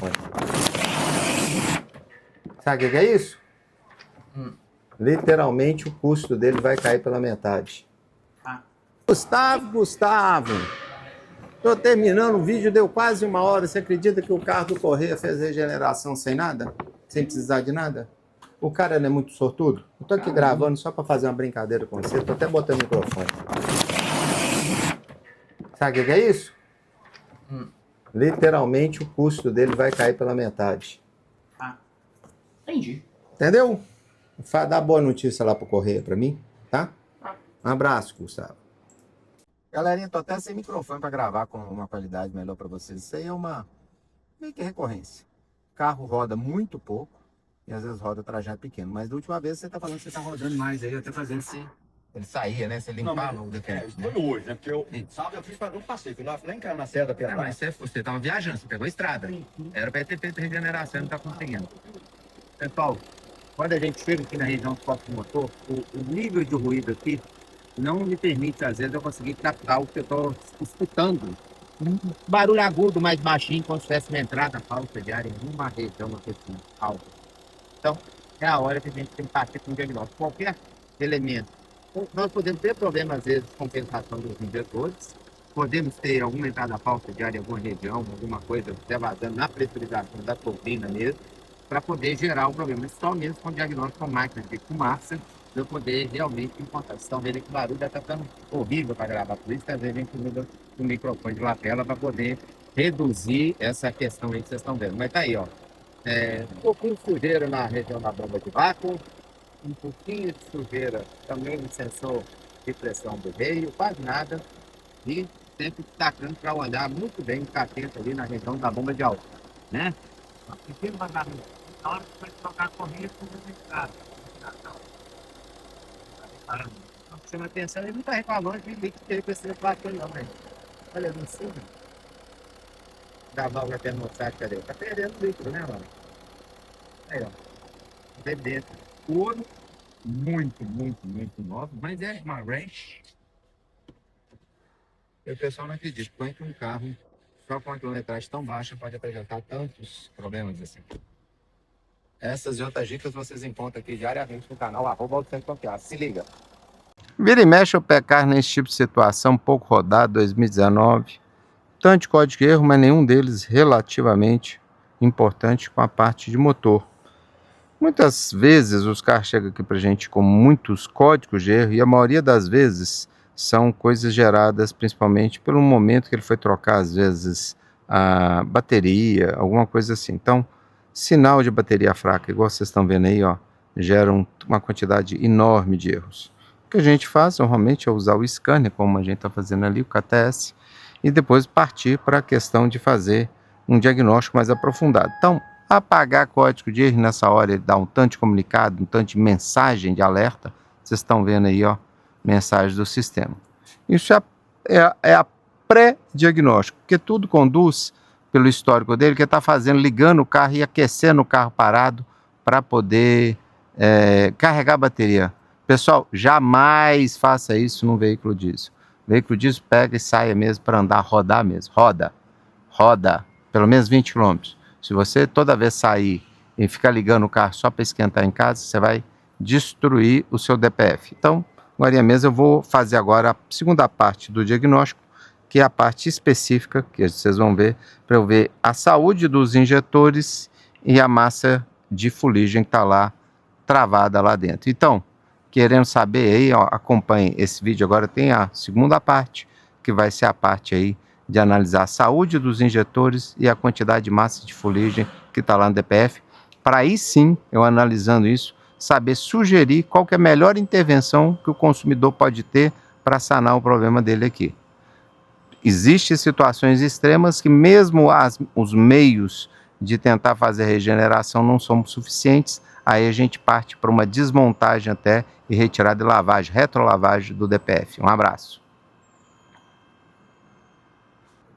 microfone. Sabe o que é isso? Literalmente o custo dele vai cair pela metade. Gustavo! Tô terminando o vídeo, deu quase 1 hora. Você acredita que o carro do Correia fez regeneração sem nada? Sem precisar de nada? O cara não é muito sortudo? Eu tô aqui gravando só pra fazer uma brincadeira com você. Tô até botando o microfone. Sabe o que é isso? Literalmente o custo dele vai cair pela metade. Entendi. Entendeu? Dá boa notícia lá pro Correia pra mim, tá? Um abraço, Gustavo. Galerinha, tô até sem microfone pra gravar com uma qualidade melhor pra vocês. Isso aí é uma meio que recorrência. O carro roda muito pouco e às vezes roda trajeto pequeno. Mas da última vez você tá falando que você tá rodando mais aí, até fazendo se ele saía, né? Você limpava o defeito. Foi hoje, né? Porque eu, sábado eu fiz um passeio, fui lá, nem caiu na serra da Pedra. Mas você tava viajando, você pegou a estrada. Era pra ter feito regeneração, não tá conseguindo. Pessoal, quando a gente chega aqui na região do copo motor, o nível de ruído aqui não me permite, às vezes, eu conseguir captar o que eu estou escutando. Um barulho agudo, mais baixinho, como se tivesse uma entrada falsa de ar em uma região assim, alta. Então, é a hora que a gente tem que partir com o diagnóstico. Qualquer elemento. Nós podemos ter problema, às vezes, de compensação dos injetores, podemos ter alguma entrada falsa de ar em alguma região, alguma coisa até vazando na pressurização da turbina mesmo, para poder gerar o problema. Só mesmo com diagnóstico com máquina de fumaça, eu poder realmente encontrar. Vocês estão vendo que o barulho está ficando horrível para gravar, por isso que às vezes a gente muda o microfone de lapela para poder reduzir essa questão aí que vocês estão vendo. Mas tá aí, ó. Um pouquinho de sujeira na região da bomba de vácuo, um pouquinho de sujeira também no sensor de pressão do meio, quase nada. E sempre destacando para olhar muito bem, ficar atento ali na região da bomba de álcool, né? Pequeno vazamento. Na hora que você trocar a correia, chama atenção, ele não está reclamando de líquido que ele precisa bater, não, né? Olha ali em cima. Da válvula termostática dele. Tá perdendo líquido, né, mano? Aí, ó. Bebê. Ouro. Muito novo. Mas é uma ranch. E o pessoal não acredita. Põe que um carro só com uma quilometragem tão baixa pode apresentar tantos problemas assim. Essas e outras dicas vocês encontram aqui diariamente no canal @AutoCentro. Se liga. Vira e mexe o pecar nesse tipo de situação, pouco rodado, 2019. Tanto de código de erro, mas nenhum deles relativamente importante com a parte de motor. Muitas vezes os carros chegam aqui pra gente com muitos códigos de erro e a maioria das vezes são coisas geradas principalmente pelo momento que ele foi trocar, às vezes, a bateria, alguma coisa assim. Então, sinal de bateria fraca, igual vocês estão vendo aí, ó, geram uma quantidade enorme de erros. O que a gente faz normalmente é usar o scanner, como a gente está fazendo ali, o KTS, e depois partir para a questão de fazer um diagnóstico mais aprofundado. Então, apagar código de erro nessa hora, ele dá um tanto de comunicado, um tanto de mensagem de alerta, vocês estão vendo aí, ó, mensagem do sistema. Isso é a pré-diagnóstico, porque tudo conduz pelo histórico dele, que ele está fazendo, ligando o carro e aquecendo o carro parado para poder carregar a bateria. Pessoal, jamais faça isso num veículo diesel. Veículo diesel pega e saia mesmo para andar, rodar mesmo. Roda, pelo menos 20 km. Se você toda vez sair e ficar ligando o carro só para esquentar em casa, você vai destruir o seu DPF. Então, agora mesmo eu vou fazer agora a segunda parte do diagnóstico, que é a parte específica, que vocês vão ver, para eu ver a saúde dos injetores e a massa de fuligem que está lá, travada lá dentro. Então, querendo saber aí, ó, acompanhe esse vídeo agora, tem a segunda parte, que vai ser a parte aí de analisar a saúde dos injetores e a quantidade de massa de fuligem que está lá no DPF, para aí sim, eu analisando isso, saber sugerir qual que é a melhor intervenção que o consumidor pode ter para sanar o problema dele aqui. Existem situações extremas que mesmo os meios de tentar fazer regeneração não são suficientes, aí a gente parte para uma desmontagem até e retirada de lavagem, retrolavagem do DPF. Um abraço.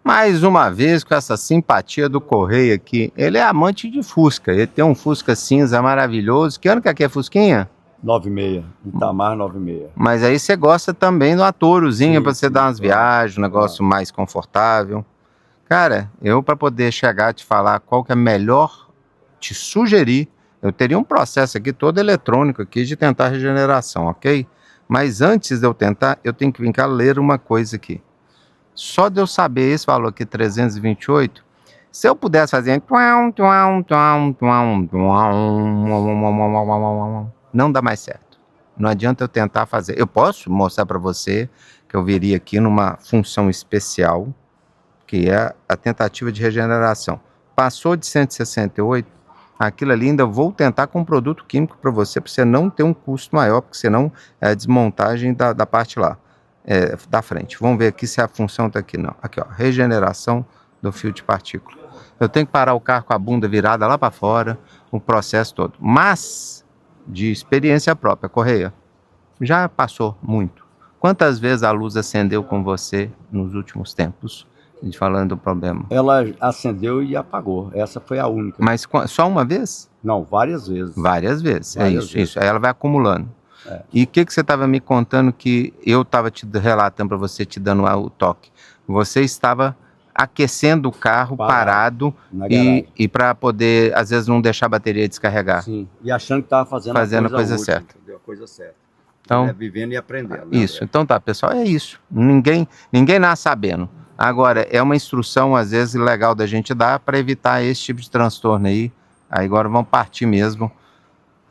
Mais uma vez com essa simpatia do Correia aqui. Ele é amante de Fusca, ele tem um Fusca cinza maravilhoso. Que ano que aqui é Fusquinha? 96, Itamar 96. Mas aí você gosta também de uma Torozinha para você dar umas viagens, um negócio mais confortável. Cara, eu para poder chegar a te falar qual que é melhor, te sugerir, eu teria um processo aqui todo eletrônico aqui de tentar regeneração, ok? Mas antes de eu tentar, eu tenho que vir cá ler uma coisa aqui. Só de eu saber esse valor aqui, 328, se eu pudesse fazer... Não dá mais certo. Não adianta eu tentar fazer. Eu posso mostrar para você que eu viria aqui numa função especial, que é a tentativa de regeneração. Passou de 168, aquilo ali ainda vou tentar com um produto químico para você não ter um custo maior, porque senão é a desmontagem da parte lá, da frente. Vamos ver aqui se a função está aqui, não. Aqui, ó, regeneração do fio de partícula. Eu tenho que parar o carro com a bunda virada lá para fora, o processo todo. Mas, de experiência própria, Correia, já passou muito. Quantas vezes a luz acendeu com você nos últimos tempos? A gente falando do problema. Ela acendeu e apagou. Essa foi a única. Mas só uma vez? Não, várias vezes. Várias vezes. Várias isso, vezes. isso. Aí ela vai acumulando. É. E o que você estava me contando que eu estava te relatando para você, te dando o toque? Você estava aquecendo o carro parado na garagem. e para poder, às vezes, não deixar a bateria descarregar. Sim, e achando que estava fazendo a coisa útil, certa. entendeu? A coisa certa. Então, vivendo e aprendendo. Isso. Então tá, pessoal, é isso. Ninguém nasce sabendo. Agora, é uma instrução, às vezes, legal da gente dar para evitar esse tipo de transtorno aí. Aí agora vamos partir mesmo.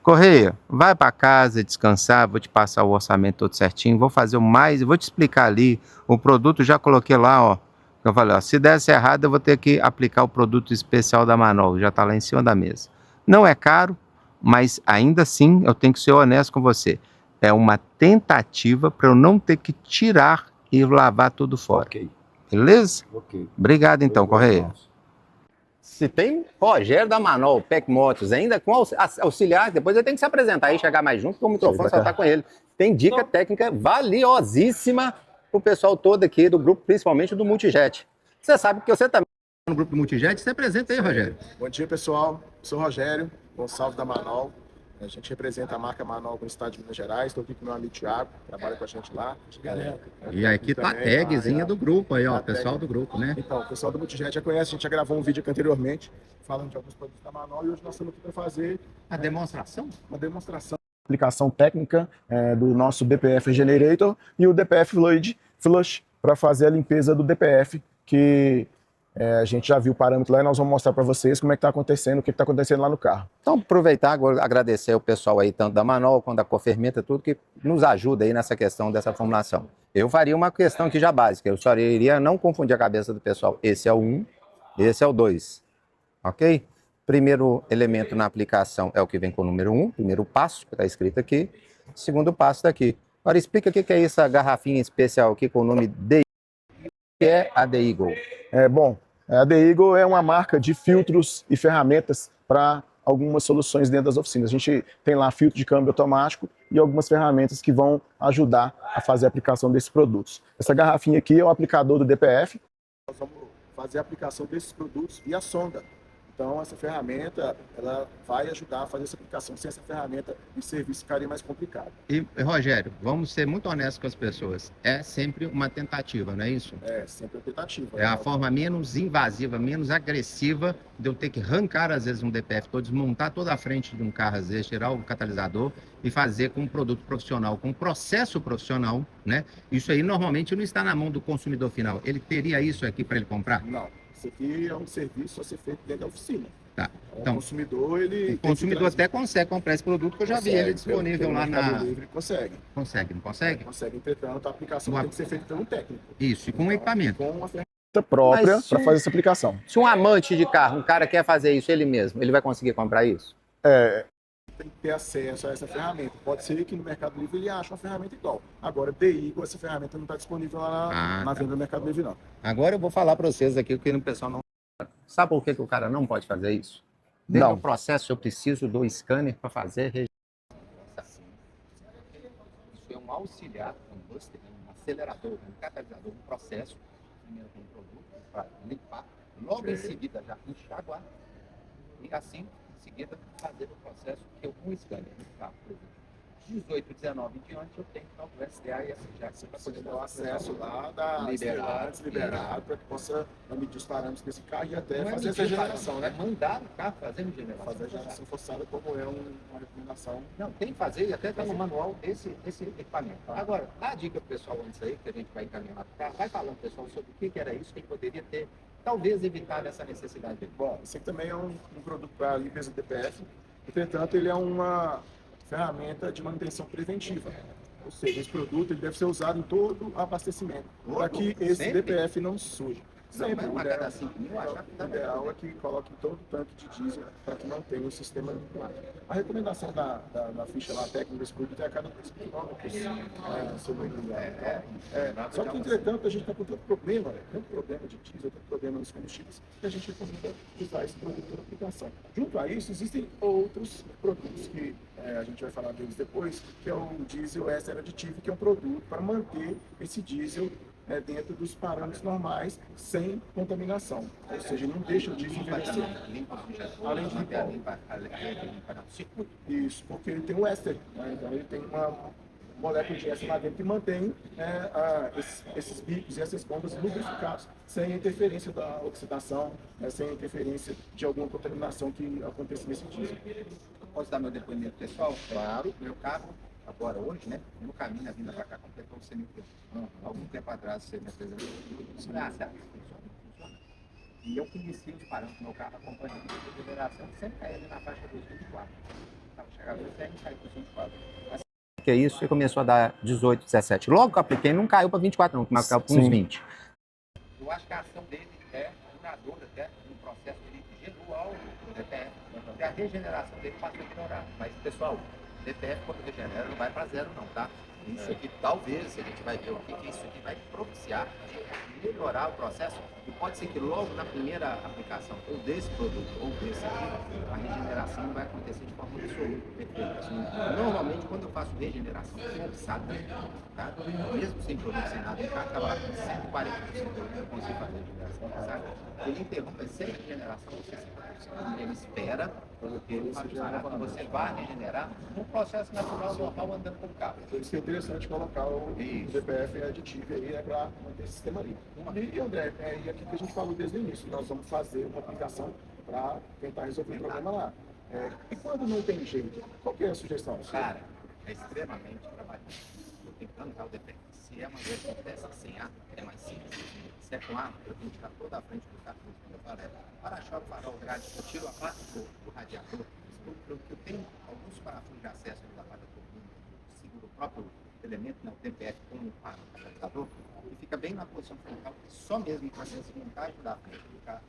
Correia, vai para casa descansar, vou te passar o orçamento todo certinho, vou fazer o mais, vou te explicar ali, o produto já coloquei lá, ó. Eu falei, ó, se desse errado eu vou ter que aplicar o produto especial da Manol, já tá lá em cima da mesa. Não é caro, mas ainda assim eu tenho que ser honesto com você. É uma tentativa para eu não ter que tirar e lavar tudo fora. Ok. Beleza? Ok. Obrigado então, Correia. Se tem Rogério da Manol, PEC Motos, ainda com auxiliar, depois ele tem que se apresentar aí, chegar mais junto, com o microfone só tá com ele. Tem dica técnica valiosíssima pro pessoal todo aqui do grupo, principalmente do Multijet. Você sabe que você também tá no grupo do Multijet, se apresenta aí, Rogério. Bom dia, pessoal. Sou Rogério Gonçalves da Manol. A gente representa a marca Manol no estado de Minas Gerais. Estou aqui com o meu amigo Thiago, que trabalha com a gente lá. E aqui tá a tagzinha do grupo aí, ó, pessoal do grupo, né? Então, o pessoal do Multijet já conhece, a gente já gravou um vídeo aqui anteriormente, falando de alguns produtos da Manol, e hoje nós estamos aqui para fazer A demonstração? uma demonstração. Aplicação técnica do nosso DPF Regenerator e o DPF Fluid Flush para fazer a limpeza do DPF, que a gente já viu o parâmetro lá e nós vamos mostrar para vocês como é que está acontecendo, o que está acontecendo lá no carro. Então, aproveitar agora, agradecer o pessoal aí, tanto da Manol quanto da Cofermenta, tudo que nos ajuda aí nessa questão dessa formulação. Eu faria uma questão aqui já básica, eu só iria não confundir a cabeça do pessoal. Esse é o 1, esse é o 2, ok? Primeiro elemento na aplicação é o que vem com o número 1, primeiro passo, que está escrito aqui. Segundo passo está aqui. Agora explica o que é essa garrafinha especial aqui com o nome The Eagle. O que é a The Eagle? Bom, a The Eagle é uma marca de filtros e ferramentas para algumas soluções dentro das oficinas. A gente tem lá filtro de câmbio automático e algumas ferramentas que vão ajudar a fazer a aplicação desses produtos. Essa garrafinha aqui é o aplicador do DPF. Nós vamos fazer a aplicação desses produtos via sonda. Então, essa ferramenta, ela vai ajudar a fazer essa aplicação. Sem essa ferramenta, o serviço ficaria mais complicado. E, Rogério, vamos ser muito honestos com as pessoas. É sempre uma tentativa, não é isso? É, sempre uma tentativa. É a forma menos invasiva, menos agressiva de eu ter que arrancar, às vezes, um DPF todo, desmontar toda a frente de um carro, às vezes, tirar o catalisador e fazer com um produto profissional, com um processo profissional, né? Isso aí, normalmente, não está na mão do consumidor final. Ele teria isso aqui para ele comprar? Não. Isso aqui é um serviço a ser feito dentro da oficina. Tá. Então, o consumidor, o consumidor até consegue comprar esse produto, que eu já vi ele disponível lá na... Mercado Livre consegue. Consegue, não consegue? Consegue, entretanto, a aplicação tem que ser feita pelo técnico. Isso, e com equipamento. Com uma ferramenta própria para fazer essa aplicação. Se um amante de carro, um cara quer fazer isso ele mesmo, ele vai conseguir comprar isso? Tem que ter acesso a essa ferramenta. Pode ser que no Mercado Livre ele ache uma ferramenta igual. Agora, The Eagle, essa ferramenta não está disponível lá na venda do Mercado Livre, não. Agora eu vou falar para vocês aqui o que o pessoal não... Sabe por que o cara não pode fazer isso? Dentro do processo eu preciso do scanner para fazer regeneração. Isso é um auxiliar, um buster, um acelerador, um catalisador, um processo. Primeiro com o produto para limpar, logo em seguida já enxaguar e assim em seguida fazer o processo que eu com o scanner no carro, por exemplo. 18, 19 em diante, eu tenho que dar o SDA e SGA. Você vai poder dar o acesso lá da Liberado. liberado para que possa medir os parâmetros desse carro e até Não é fazer essa medir regeneração, parâmetro, né? é mandar o carro fazer regeneração. Fazer a regeneração forçada como é uma recomendação. Não, tem que fazer, e até está no manual esse equipamento. Agora, dá a dica pro pessoal antes aí, que a gente vai encaminhar para o carro, vai falando, pessoal, sobre o que era isso, que poderia ter, talvez, evitado essa necessidade dele. Bom, esse aqui também é um produto para limpeza do DPF, entretanto, ele é uma ferramenta de manutenção preventiva. Ou seja, esse produto ele deve ser usado em todo o abastecimento, para que esse Sempre? DPF não suje. Não, Sempre. mas uma O ideal- cada 5 mil, achar que dá o ideal é que coloque em todo o tanque de diesel para que mantenha o sistema limpo. A recomendação da ficha lá técnica desse produto é a cada 2 quilômetros. Só que, entretanto, a gente está com tanto problema de diesel, tanto problema nos combustíveis, que a gente recomenda usar esse produto na aplicação. Junto a isso, existem outros produtos que a gente vai falar deles depois, que é o diesel extra aditivo, que é um produto para manter esse diesel dentro dos parâmetros normais, sem contaminação. Ou seja, não deixa o diesel envelhecer. Além de limpar. Isso, porque ele tem um éster, né? Então ele tem uma molécula de éster lá dentro que mantém esses bicos e essas bombas lubrificados, sem interferência da oxidação, sem interferência de alguma contaminação que aconteça nesse diesel. Posso dar meu depoimento pessoal? Claro. Meu carro, agora, hoje, né? No caminho, na vinda para cá, completou 100 mil quilômetros. Algum tempo atrás, você me apresentou. Funciona. E eu conheci os parâmetros do meu carro acompanhando a regeneração, sempre caía ali na faixa dos 24. Chegava no 100 e caiu para os 24. Que é isso, e começou a dar 18, 17. Logo que eu apliquei, não caiu para 24, não, mas caiu para uns 20. Eu acho que a ação dele é duradoura até no processo de gerou o DPF, porque a regeneração dele passa a ignorar. Mas, pessoal, DPF quando regenera não vai para zero não, tá? Isso aqui, talvez, a gente vai ver o que isso aqui vai propiciar, melhorar o processo, e pode ser que logo na primeira aplicação, ou desse produto, ou desse aqui, a regeneração vai acontecer de forma absoluta, perfeita. Normalmente, quando eu faço regeneração forçada, tá? Mesmo sem produto, sem nada, o carro estava 140%, eu consigo fazer regeneração forçada, ele interrompe sem regeneração, 60%. Ele espera que você vá regenerar um processo natural normal andando com o carro. Por isso que é interessante colocar o DPF aditivo aí para manter esse sistema limpo. E André, e aqui que a gente falou desde o início, nós vamos fazer uma aplicação para tentar resolver o problema lá. E quando não tem jeito, qual que é a sugestão? Cara, é extremamente trabalhoso. Eu tenho que plantar o DPF. Se é uma versão dessa sem ar, é mais simples. Se é com ar, eu tenho que estar toda a frente do carro. Para-choque, farol, grade, eu tiro a parte do radiador. Eu tenho alguns parafusos de acesso da parte da turbina, seguro o próprio elemento, né, o TPF com o adaptador, e fica bem na posição frontal, só mesmo com a desmontagem da frente do carro,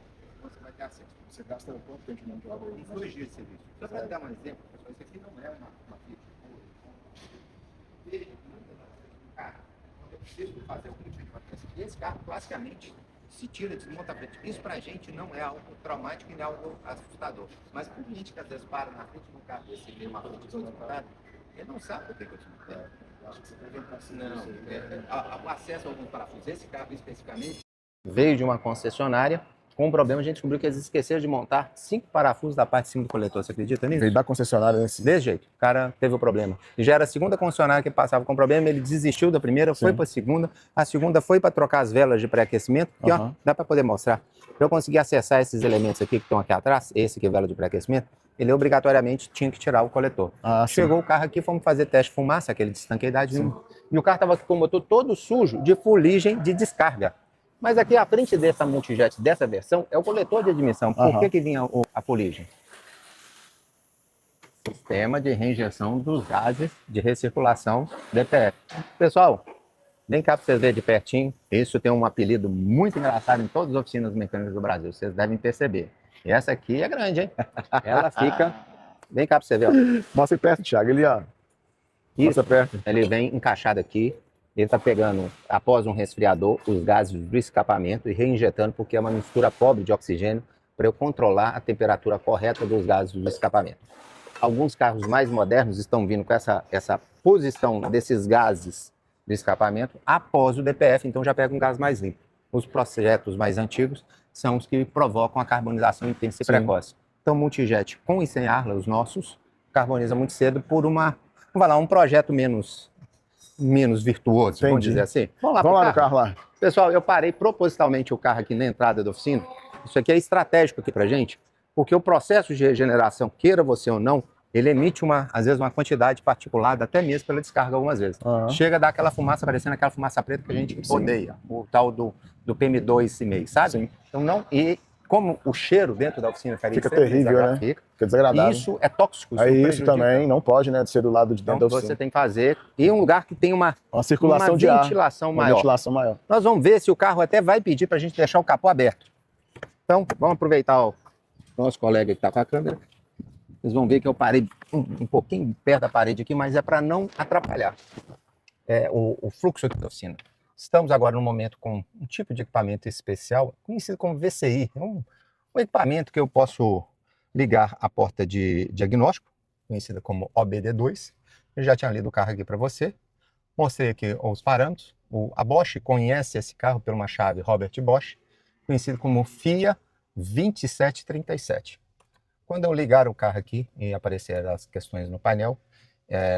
você vai ter acesso. Você gasta quanto tempo de mão de obra? Em 2 dias de serviço. Só para dar um exemplo, pessoal, isso aqui não é uma Fiat boa. Veja, cara, eu preciso fazer algum tipo de manutenção. Esse carro, basicamente, se tira, desmonta a frente. Isso pra gente não é algo traumático e não é algo assustador. Mas por gente que às vezes para na frente de um carro desse, vê uma frente desmontada, ele não sabe por que eu desmontei. Acho que você deve entrar assim. Não, o acesso a alguns parafusos, esse carro especificamente, veio de uma concessionária. Com um problema, a gente descobriu que eles esqueceram de montar 5 parafusos da parte de cima do coletor. Você acredita nisso? Veio da concessionária nesse. Desse jeito. O cara teve o problema. E já era a segunda concessionária que passava com problema, ele desistiu da primeira, foi para a segunda foi para trocar as velas de pré-aquecimento. E ó, dá para poder mostrar. Para eu conseguir acessar esses elementos aqui que estão aqui atrás, esse aqui é vela de pré-aquecimento, ele obrigatoriamente tinha que tirar o coletor. Chegou o carro aqui, fomos fazer teste de fumaça, aquele de estanqueidade. E o carro estava com o motor todo sujo de fuligem de descarga. Mas aqui à frente dessa multijet, dessa versão, é o coletor de admissão. Por que vinha a fuligem? Sistema de reinjeção dos gases de recirculação DPF. Pessoal, vem cá para vocês verem de pertinho. Isso tem um apelido muito engraçado em todas as oficinas mecânicas do Brasil. Vocês devem perceber. E essa aqui é grande, hein? Ela fica... Vem cá para você ver. Ó. Mostra perto, Thiago. Ele, ó. Mostra perto. Ele vem encaixado aqui. Ele está pegando, após um resfriador, os gases do escapamento e reinjetando, porque é uma mistura pobre de oxigênio, para eu controlar a temperatura correta dos gases do escapamento. Alguns carros mais modernos estão vindo com essa posição desses gases do escapamento após o DPF, então já pega um gás mais limpo. Os projetos mais antigos são os que provocam a carbonização intensa e precoce. Então, multijet com e sem ar, os nossos, carboniza muito cedo por uma vamos lá, um projeto menos virtuoso, vamos Entendi. dizer assim. Vamos Vamos lá pro no carro lá. Pessoal, eu parei propositalmente o carro aqui na entrada da oficina. Isso aqui é estratégico aqui pra gente, porque o processo de regeneração, queira você ou não, ele emite às vezes uma quantidade particulada, até mesmo pela descarga algumas vezes. Aham. Chega a dar aquela fumaça, parecendo aquela fumaça preta que a gente Sim. odeia, o tal do PM2,5, sabe? Sim. Então não, e como o cheiro dentro da oficina Fica terrível, né? fica, Fica desagradável. isso é tóxico. Aí isso prejudica. também não pode, né, ser do lado de dentro Então da oficina. você tem que fazer em um lugar que tem uma Circulação de ar, ventilação uma maior. ventilação maior. Nós vamos ver se o carro até vai pedir para a gente deixar o capô aberto. Então, vamos aproveitar o nosso colega que está com a câmera. Vocês vão ver que eu parei um pouquinho perto da parede aqui, mas é para não atrapalhar o fluxo aqui da oficina. Estamos agora num momento com um tipo de equipamento especial, conhecido como VCI. É um equipamento que eu posso ligar à porta de diagnóstico, conhecida como OBD2. Eu já tinha lido o carro aqui para você. Mostrei aqui os parâmetros. A Bosch conhece esse carro por uma chave Robert Bosch, conhecido como FIA 2737. Quando eu ligar o carro aqui e aparecer as questões no painel,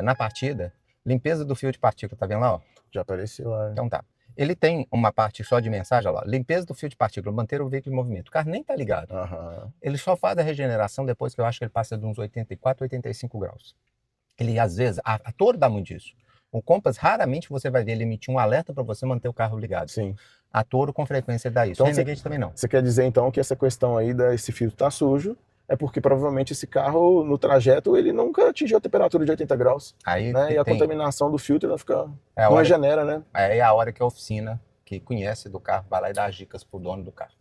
na partida, limpeza do fio de partícula, tá vendo lá? Ó? Já apareceu lá. Então tá. Ele tem uma parte só de mensagem, olha lá, limpeza do fio de partícula, manter o veículo em movimento. O carro nem tá ligado. Aham. Ele só faz a regeneração depois que eu acho que ele passa de uns 84, 85 graus. Ele, às vezes, a Toro dá muito disso. O Compass, raramente você vai ver ele emitir um alerta para você manter o carro ligado. Sim. A Toro, com frequência, dá isso. Então, O Renegade também não. Você quer dizer, então, que essa questão aí desse filtro tá sujo é porque provavelmente esse carro, no trajeto, ele nunca atingiu a temperatura de 80 graus. Aí Né? E a tem, contaminação do filtro, ela fica... é a não hora, regenera, né? é a hora que a oficina, que conhece do carro, vai lá e dá as dicas pro dono do carro.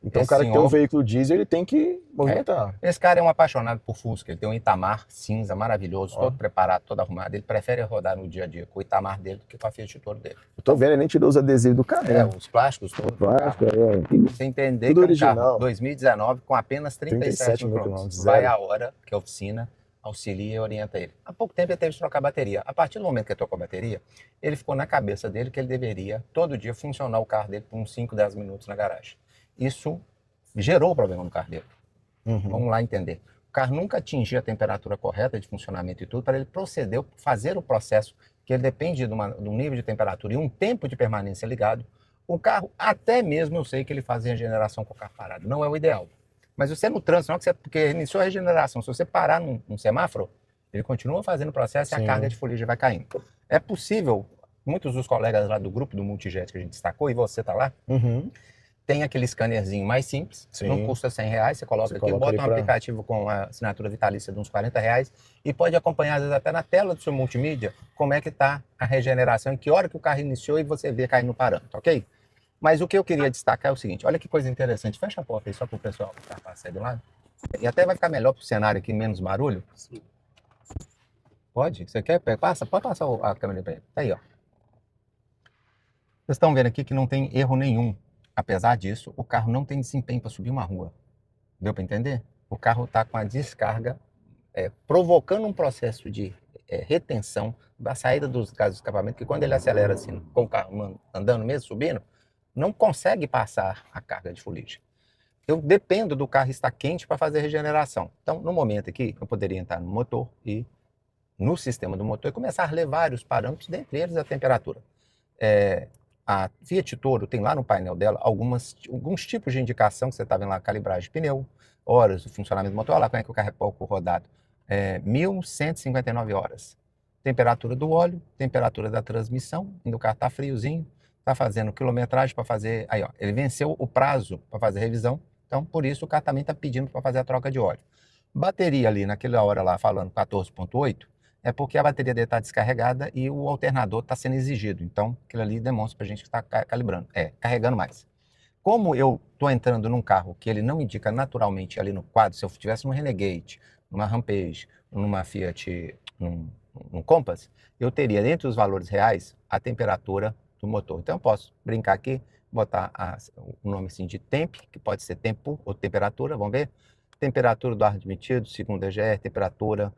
Então Esse o cara que tem um senhor- veículo diesel, ele tem que movimentar. Esse cara é um apaixonado por Fusca. Ele tem um Itamar cinza maravilhoso, todo preparado, todo arrumado. Ele prefere rodar no dia a dia com o Itamar dele do que com a Fiat Toro dele. Eu tô vendo, ele nem tirou os adesivos do carro. Os plásticos todos. Plástico, Você entender Tudo que é um carro original. 2019 com apenas 37 37 mil quilômetros. quilômetros, Vai zero. a hora que a oficina auxilia e orienta ele. Há pouco tempo ele teve que trocar a bateria. A partir do momento que ele trocou a bateria, ele ficou na cabeça dele que ele deveria, todo dia, funcionar o carro dele por uns 5, 10 minutos na garagem. Isso gerou problema no carro dele. Vamos lá entender. O carro nunca atingia a temperatura correta de funcionamento e tudo para ele proceder, fazer o processo que ele depende de um nível de temperatura e um tempo de permanência ligado. O carro, até mesmo eu sei que ele faz regeneração com o carro parado. Não é o ideal. Mas você no trânsito, não, porque iniciou a regeneração, se você parar num semáforo, ele continua fazendo o processo e Sim. a carga de fuligem vai caindo. É possível, muitos dos colegas lá do grupo do Multijet que a gente destacou, e você está lá, tem aquele scannerzinho mais simples, Sim. não custa R$100, você coloca aqui, coloca bota ali um pra- aplicativo com a assinatura vitalícia de uns R$40 e pode acompanhar, às vezes, até na tela do seu multimídia, como é que está a regeneração e que hora que o carro iniciou e você vê caindo no parâmetro, ok? Mas o que eu queria destacar é o seguinte, olha que coisa interessante, fecha a porta aí só para o pessoal que está passando do lado, e até vai ficar melhor para o cenário aqui, menos barulho. Pode? Você quer? Pode passar a câmera para ele. Tá aí, ó. Vocês estão vendo aqui que não tem erro nenhum. Apesar disso, o carro não tem desempenho para subir uma rua. Deu para entender? O carro está com a descarga provocando um processo de retenção da saída dos gases de escapamento, que quando ele acelera assim, com o carro andando mesmo, subindo, não consegue passar a carga de fuligem. Eu dependo do carro estar quente para fazer a regeneração. Então, no momento aqui, eu poderia entrar no motor e no sistema do motor e começar a ler vários parâmetros, dentre eles a temperatura. A Fiat Toro tem lá no painel dela alguns tipos de indicação, que você está vendo lá, calibragem de pneu, horas do funcionamento do motor, olha lá como é que o carro é pouco rodado. 1.159 horas. Temperatura do óleo, temperatura da transmissão, ainda o carro está friozinho, está fazendo quilometragem para fazer, aí ó, ele venceu o prazo para fazer revisão, então por isso o carro também está pedindo para fazer a troca de óleo. Bateria ali, naquela hora lá, falando 14.8, é porque a bateria dele está descarregada e o alternador está sendo exigido. Então, aquilo ali demonstra para a gente que está calibrando, carregando mais. Como eu estou entrando num carro que ele não indica naturalmente ali no quadro, se eu estivesse num Renegade, numa Rampage, numa Fiat, num Compass, eu teria dentro dos valores reais a temperatura do motor. Então eu posso brincar aqui, botar o nome assim de temp, que pode ser tempo ou temperatura, vamos ver? Temperatura do ar admitido, segundo a EGR, temperatura,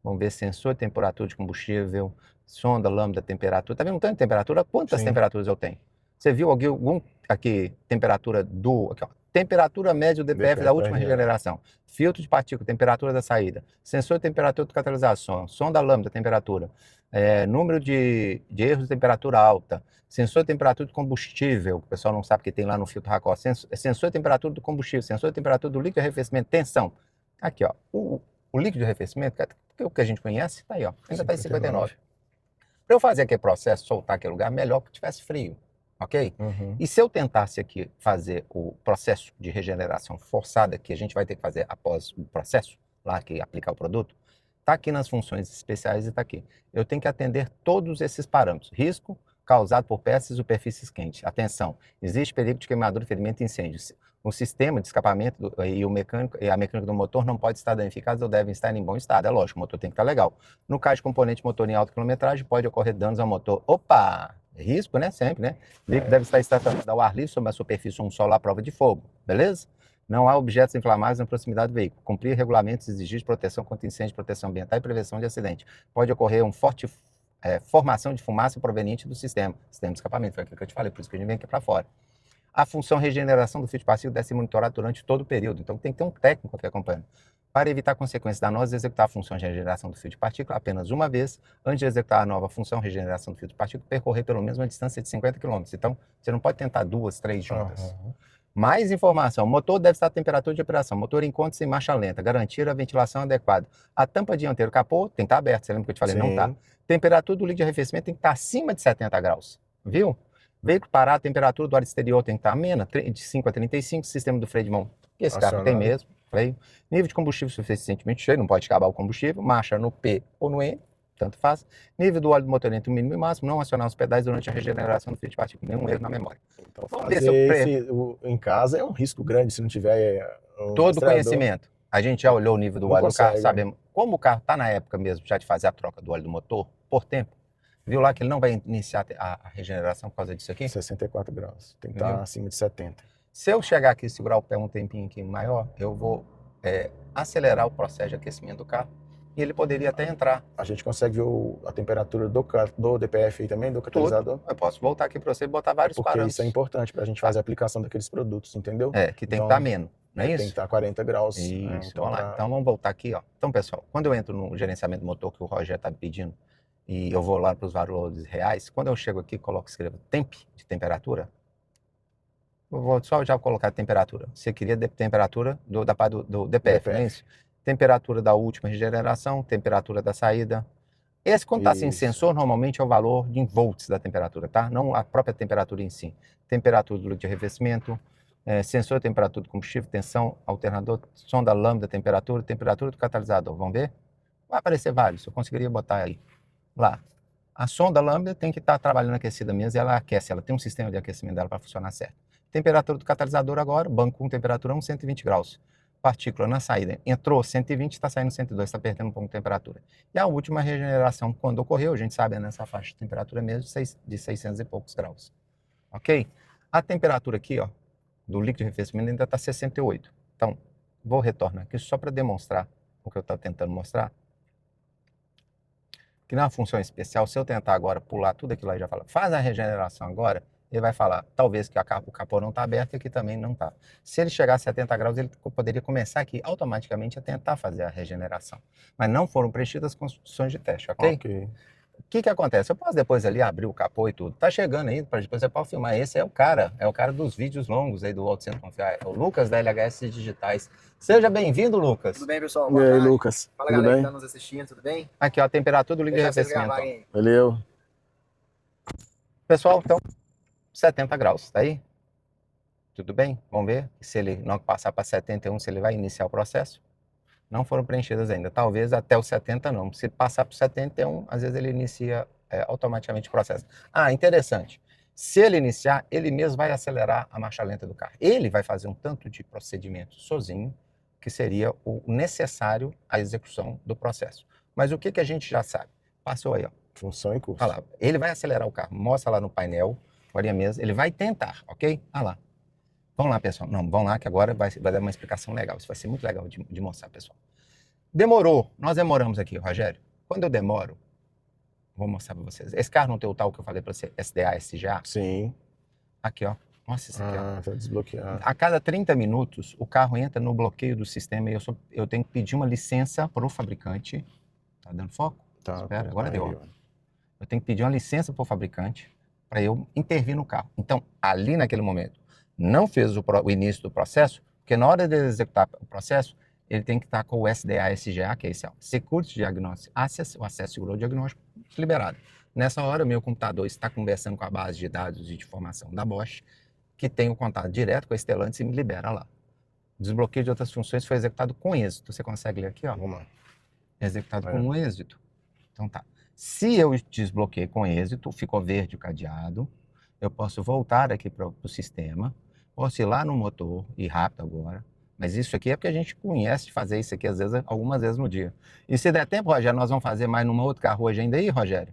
vamos ver sensor de temperatura de combustível, sonda, lambda, temperatura. Tá vendo um tanto de temperatura? Quantas Sim. temperaturas eu tenho? Você viu algum aqui, temperatura aqui, ó, temperatura média do DPF da DPF última RGE. regeneração, filtro de partícula, temperatura da saída, sensor de temperatura do catalisação, sonda lambda, temperatura, número de erros de temperatura alta, sensor de temperatura do combustível, que o pessoal não sabe que tem lá no filtro Racor, sensor de temperatura do combustível, sensor de temperatura do líquido de arrefecimento, tensão. Aqui, ó, o líquido de arrefecimento, que é o que a gente conhece, tá aí, ó, ainda está em 59. Para eu fazer aquele processo, soltar aquele lugar, melhor que tivesse frio. Ok? E se eu tentasse aqui fazer o processo de regeneração forçada, que a gente vai ter que fazer após o processo, lá que aplicar o produto, está aqui nas funções especiais e está aqui. Eu tenho que atender todos esses parâmetros. Risco causado por peças e superfícies quentes. Atenção, existe perigo de queimadura, ferimento e incêndio. O sistema de escapamento e a mecânica do motor não pode estar danificados ou devem estar em bom estado. É lógico, o motor tem que estar legal. No caso de componente motor em alta quilometragem, pode ocorrer danos ao motor. Opa! Risco, né? Sempre, né? O líquido deve estar estacionado ao ar livre sobre a superfície ou um solo à prova de fogo. Beleza? Não há objetos inflamáveis na proximidade do veículo. Cumprir regulamentos exigir de proteção contra incêndio, proteção ambiental e prevenção de acidente. Pode ocorrer uma forte formação de fumaça proveniente do sistema de escapamento. Foi aquilo que eu te falei, por isso que a gente vem aqui para fora. A função regeneração do filtro de partícula deve ser monitorada durante todo o período. Então tem que ter um técnico aqui acompanhando. Para evitar consequências danosas, executar a função de regeneração do filtro de partícula apenas uma vez, antes de executar a nova função de regeneração do filtro de partícula, percorrer pelo menos uma distância de 50 km. Então, você não pode tentar 2, 3 juntas. Mais informação, o motor deve estar a temperatura de operação, motor encontra-se em marcha lenta, garantir a ventilação adequada. A tampa dianteira, o capô, tem que estar aberta, você lembra que eu te falei? Sim. Não está. Temperatura do líquido de arrefecimento tem que estar acima de 70 graus, viu? Veículo parado, temperatura do ar exterior tem que estar amena, de 5 a 35, sistema do freio de mão, que esse carro tem mesmo, freio. Nível de combustível suficientemente cheio, não pode acabar o combustível, marcha no P ou no E, tanto faz. Nível do óleo do motor entre o mínimo e o máximo, não acionar os pedais durante a regeneração do filtro de partícula, nenhum erro na memória. Então, Vamos ver se eu em casa é um risco grande se não tiver todo rastreador. conhecimento. A gente já olhou o nível do Não óleo do carro, consegue, sabemos como o carro está na época mesmo já de fazer a troca do óleo do motor por tempo. Viu lá que ele não vai iniciar a regeneração por causa disso aqui? 64 graus, tem que Entendeu? estar acima de 70. Se eu chegar aqui e segurar o pé um tempinho aqui maior, eu vou acelerar o processo de aquecimento do carro e ele poderia até entrar. A gente consegue ver a temperatura do DPF aí também, do catalisador? Eu posso voltar aqui para você e botar vários Porque parâmetros. isso é importante para a gente fazer a aplicação daqueles produtos, entendeu? Que tem que estar menos, não é isso? Tem que estar 40 graus. Isso, então, vamos lá. Então vamos voltar aqui, ó. Então, pessoal, quando eu entro no gerenciamento do motor que o Rogério está me pedindo, e eu vou lá para os valores reais, quando eu chego aqui, escrevo temp de temperatura, eu vou só já colocar a temperatura. Você queria temperatura do DPF, não é isso? Temperatura da última regeneração, temperatura da saída. Esse, quando está sem sensor, normalmente é o valor em volts da temperatura, tá? Não a própria temperatura em si. Temperatura do líquido de arrefecimento, sensor de temperatura do combustível, tensão, alternador, sonda lambda, temperatura do catalisador. Vamos ver? Vai aparecer vários, eu conseguiria botar aí. Lá. A sonda lambda tem que estar trabalhando aquecida mesmo e ela aquece, ela tem um sistema de aquecimento dela para funcionar certo. Temperatura do catalisador agora, banco com temperatura 120 graus. Partícula na saída, entrou 120, está saindo 102, está perdendo um pouco de temperatura. E a última regeneração, quando ocorreu, a gente sabe, é nessa faixa de temperatura mesmo, de 600 e poucos graus. Ok? A temperatura aqui, ó, do líquido de arrefecimento ainda está 68. Então, vou retornar aqui só para demonstrar o que eu estou tentando mostrar. Que na função especial, se eu tentar agora pular tudo aquilo aí, já fala, faz a regeneração agora, ele vai falar, talvez que o capô não está aberto e aqui também não está. Se ele chegar a 70 graus, ele poderia começar aqui automaticamente a tentar fazer a regeneração. Mas não foram preenchidas as condições de teste, ok? Ok. O que acontece? Eu posso depois ali abrir o capô e tudo. Tá chegando aí, para depois você pode filmar. Esse é o cara dos vídeos longos aí do Auto Centro Confiar. É o Lucas da LHS Digitais. Seja bem-vindo, Lucas. Tudo bem, pessoal? E aí, Lucas? Fala, Tudo galera bem? que tá nos assistindo, tudo bem? Aqui, ó, a temperatura do líquido de Deixa vocês arrefecimento. gravarem aí. Valeu. Pessoal, então, 70 graus, tá aí? Tudo bem? Vamos ver se ele não passar para 71, se ele vai iniciar o processo. Não foram preenchidas ainda. Talvez até os 70 não. Se passar para 71, às vezes ele inicia automaticamente o processo. Ah, interessante. Se ele iniciar, ele mesmo vai acelerar a marcha lenta do carro. Ele vai fazer um tanto de procedimento sozinho, que seria o necessário à execução do processo. Mas o que a gente já sabe? Passou aí, ó. Função e curso. Olha lá, ele vai acelerar o carro. Mostra lá no painel, agora mesmo. Ele vai tentar, ok? Olha lá. Vamos lá, pessoal. Não, vamos lá que agora vai dar uma explicação legal. Isso vai ser muito legal de mostrar, pessoal. Demorou. Nós demoramos aqui, Rogério. Quando eu demoro, vou mostrar para vocês. Esse carro não tem o tal que eu falei para você, SDA, SGA? Sim. Aqui, ó. Nossa, isso aqui, ó. Tá desbloqueado. A cada 30 minutos, o carro entra no bloqueio do sistema e eu tenho que pedir uma licença para o fabricante. Tá dando foco? Tá. Espera, agora Aí, deu. ó. Eu tenho que pedir uma licença para o fabricante para eu intervir no carro. Então, ali naquele momento, não fez o início do processo, porque na hora de executar o processo, ele tem que estar com o SDA-SGA, que é esse, ó, Security Diagnostic Access, o acesso seguro diagnóstico, liberado. Nessa hora, meu computador está conversando com a base de dados e de informação da Bosch, que tem o contato direto com a Stellantis e me libera lá. O desbloqueio de outras funções foi executado com êxito. Você consegue ler aqui, ó? Vamos lá. Executado com êxito. Então tá. Se eu desbloqueei com êxito, ficou verde o cadeado, eu posso voltar aqui para o sistema, posso ir lá no motor, ir rápido agora, mas isso aqui é porque a gente conhece de fazer isso aqui às vezes, algumas vezes no dia. E se der tempo, Rogério, nós vamos fazer mais numa outra carro hoje ainda aí, Rogério?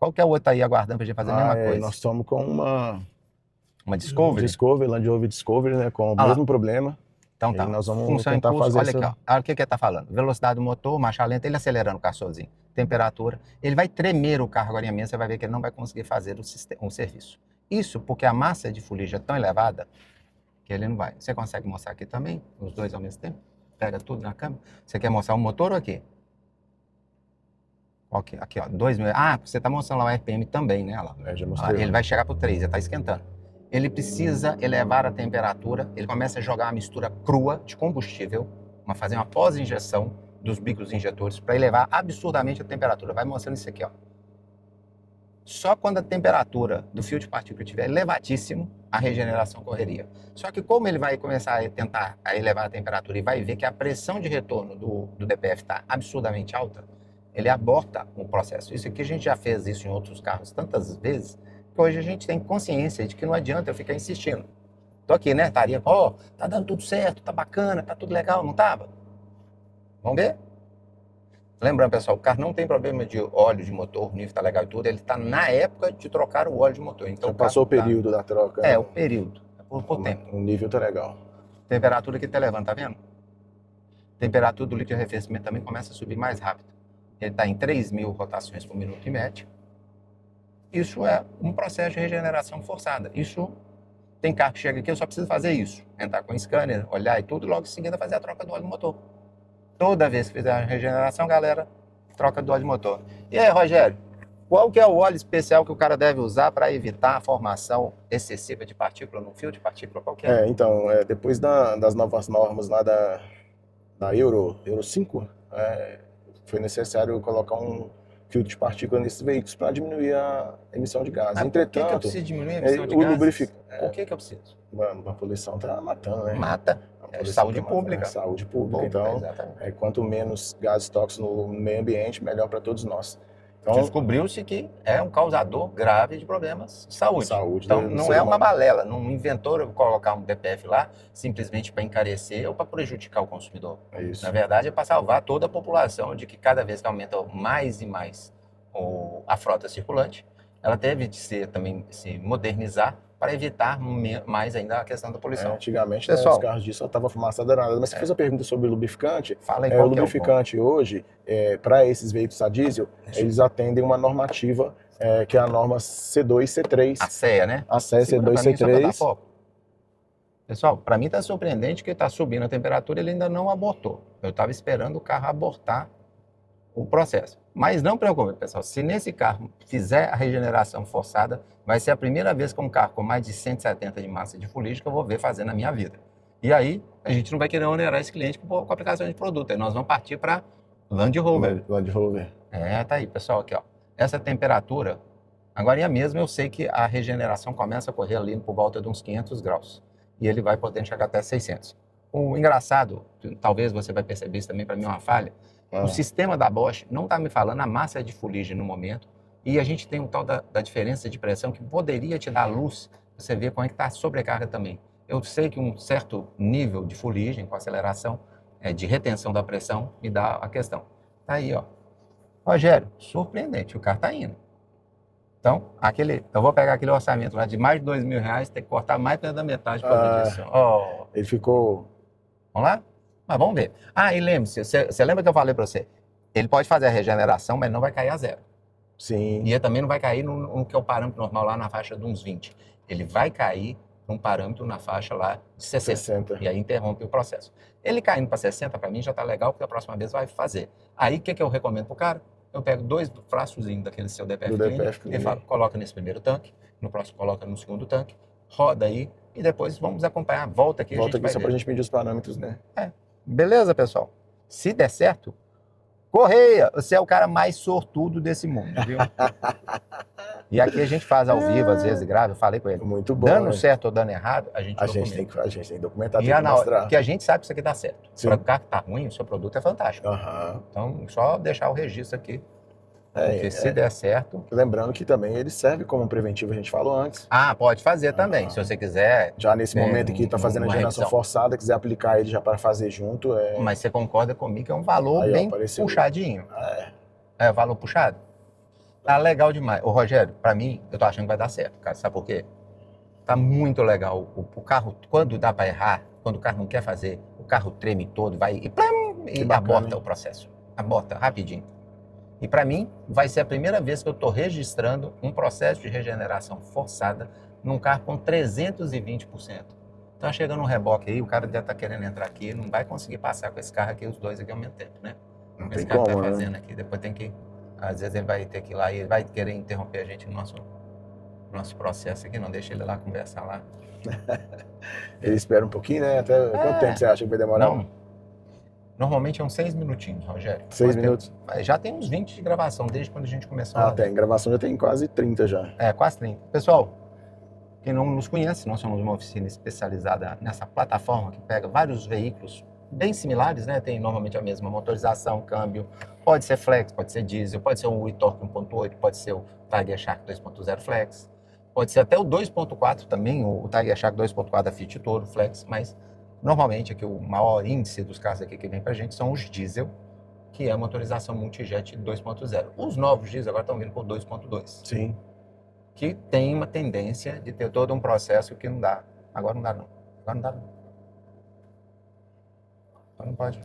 Qual que é o outro aí aguardando para a gente fazer a mesma coisa? Nós estamos com uma Discovery? Land Rover Discovery, né, com o lá. mesmo problema. Então tá. E nós vamos Função tentar impulso, fazer olha essa... aqui, ó. Olha o que ele está falando. Velocidade do motor, marcha lenta, ele acelerando o carro sozinho. Temperatura. Ele vai tremer o carro agora mesmo, você vai ver que ele não vai conseguir fazer o serviço. Isso porque a massa de fuligem é tão elevada que ele não vai. Você consegue mostrar aqui também, os dois ao mesmo tempo? Pega tudo na câmera. Você quer mostrar o motor ou aqui? Aqui, ó, 2.000. Ah, você está mostrando lá o RPM também, né? Olha lá. já mostrei. Ele vai chegar para o 3, já está esquentando. Ele precisa elevar a temperatura, ele começa a jogar uma mistura crua de combustível, fazer uma pós-injeção dos bicos injetores para elevar absurdamente a temperatura. Vai mostrando isso aqui, ó. Só quando a temperatura do fio de partícula estiver elevadíssimo, a regeneração correria. Só que como ele vai começar a tentar elevar a temperatura e vai ver que a pressão de retorno do DPF está absurdamente alta, ele aborta o processo. Isso aqui a gente já fez isso em outros carros tantas vezes, que hoje a gente tem consciência de que não adianta eu ficar insistindo. Tô aqui, né, Taria? Tá dando tudo certo, tá bacana, tá tudo legal, não tava? Vamos ver? Lembrando, pessoal, o carro não tem problema de óleo de motor, o nível tá legal e tudo, ele tá na época de trocar o óleo de motor. Então, Já passou o período da troca. É, o período, por tempo. O nível tá legal. Temperatura que tá levando, tá vendo? Temperatura do líquido de arrefecimento também começa a subir mais rápido. Ele está em 3.000 rotações por minuto em média. Isso é um processo de regeneração forçada. Isso, tem carro que chega aqui, eu só preciso fazer isso. Entrar com o scanner, olhar e tudo, e logo em seguida fazer a troca do óleo do motor. Toda vez que fizer a regeneração, galera, troca do óleo de motor. E aí, Rogério, qual que é o óleo especial que o cara deve usar para evitar a formação excessiva de partícula no fio de partícula? Qual que é? Então, depois das novas normas lá da Euro 5, foi necessário colocar um filtro de partícula nesses veículos para diminuir a emissão de gases. Entretanto, por que eu preciso diminuir a emissão de gases? Por que eu preciso? A poluição está matando, né? Mata. Saúde pública. Saúde pública. Então, quanto menos gases tóxicos no meio ambiente, melhor para todos nós. Então, descobriu-se que é um causador grave de problemas de saúde. Então, não é uma balela. Não inventou colocar um DPF lá simplesmente para encarecer ou para prejudicar o consumidor. É isso. Na verdade, é para salvar toda a população de que cada vez que aumenta mais e mais a frota circulante, ela deve também se modernizar para evitar mais ainda a questão da poluição. Antigamente, pessoal, os carros disso só estavam fumaça danada. Mas você fez a pergunta sobre o lubrificante. Fala aí o lubrificante hoje, para esses veículos a diesel, eles atendem uma normativa que é a norma C2 C3. A CEA, né? A CEA C2 C3. Pessoal, para mim está surpreendente que está subindo a temperatura, ele ainda não abortou. Eu estava esperando o carro abortar o processo. Mas não preocupe, pessoal, se nesse carro fizer a regeneração forçada, vai ser a primeira vez que um carro com mais de 170 de massa de fuligem que eu vou ver fazer na minha vida. E aí, a gente não vai querer onerar esse cliente com a aplicação de produto. Aí nós vamos partir para Land Rover. Land Rover. Tá aí, pessoal, aqui, ó. Essa temperatura, agora mesmo eu sei que a regeneração começa a correr ali por volta de uns 500 graus. E ele vai poder chegar até 600. O engraçado, talvez você vai perceber isso também, para mim é uma falha, o sistema da Bosch não está me falando a massa de fuligem no momento, e a gente tem um tal da diferença de pressão que poderia te dar luz, você vê como é que está a sobrecarga também. Eu sei que um certo nível de fuligem com aceleração, de retenção da pressão, me dá a questão. Tá aí, ó. Rogério, surpreendente, o carro está indo. Então, eu vou pegar aquele orçamento lá de mais de R$2.000, tem que cortar mais da metade por causa disso. Ele ficou... Vamos lá? Mas vamos ver. E lembre-se, você lembra que eu falei para você? Ele pode fazer a regeneração, mas não vai cair a zero. Sim. E ele também não vai cair no que é o parâmetro normal lá na faixa de uns 20. Ele vai cair um parâmetro na faixa lá de 60. 60. E aí interrompe o processo. Ele caindo para 60, para mim, já está legal, porque a próxima vez vai fazer. Aí, o que eu recomendo para o cara? Eu pego 2 frascozinhos daquele seu DPF, Do DPF Cleaner, e Cleaner. falo, coloca nesse primeiro tanque, no próximo coloca no segundo tanque, roda aí, e depois vamos acompanhar. Volta aqui, Volta a gente aqui vai só ver. pra gente medir os parâmetros, né? Beleza, pessoal? Se der certo, Correia, você é o cara mais sortudo desse mundo, viu? E aqui a gente faz ao vivo, às vezes grava, eu falei com ele. Muito bom. Dando né? certo ou dando errado, a gente A gente documenta. tem que documentar, E tem é que na hora, mostrar. porque a gente sabe que isso aqui dá certo. Sim. Para o carro que tá ruim, o seu produto é fantástico. Aham. Então, só deixar o registro aqui. É, Porque se der certo... Lembrando que também ele serve como preventivo, a gente falou antes. Ah, pode fazer também, se você quiser. Já nesse É, momento que está fazendo a uma geração revisão. forçada, quiser aplicar ele já para fazer junto, Mas você concorda comigo que é um valor Aí, ó, bem apareceu. puxadinho. É. É, valor puxado? Tá legal demais. Ô, Rogério, pra mim, eu tô achando que vai dar certo, cara. Sabe por quê? Tá muito legal. O carro, quando dá pra errar, quando o carro não quer fazer, o carro treme todo, vai e, plam, e bacana, aborta hein? o processo. Aborta, rapidinho. E pra mim, vai ser a primeira vez que eu tô registrando um processo de regeneração forçada num carro com 320%. Tá chegando um reboque aí, o cara deve estar querendo entrar aqui, não vai conseguir passar com esse carro aqui, os dois aqui ao mesmo tempo, né? Não Esse tem cara como, tá né? fazendo aqui, depois tem que... Às vezes ele vai ter que ir lá e ele vai querer interromper a gente no nosso processo aqui, não deixa ele lá conversar lá. Ele espera um pouquinho, né? Até quanto tempo você acha que vai demorar? Não. Normalmente é uns 6 minutinhos, Rogério. 6 Pode ter- minutos? Mas já tem uns 20 de gravação, desde quando a gente começou. Ah, lá. tem. Gravação já tem quase 30 já. É, quase 30. Pessoal, quem não nos conhece, nós somos uma oficina especializada nessa plataforma que pega vários veículos bem similares, né? Tem normalmente a mesma motorização, câmbio. Pode ser flex, pode ser diesel, pode ser um e-torque 1.8, pode ser o Tiger Shark 2.0 flex. Pode ser até o 2.4 também, o Tiger Shark 2.4 da Fiat Toro flex, mas normalmente aqui o maior índice dos carros aqui que vem pra gente são os diesel, que é a motorização multijet 2.0. Os novos diesel agora estão vindo por 2.2. Sim. Que tem uma tendência de ter todo um processo que não dá. Agora não dá não. Agora não dá não. Agora não pode.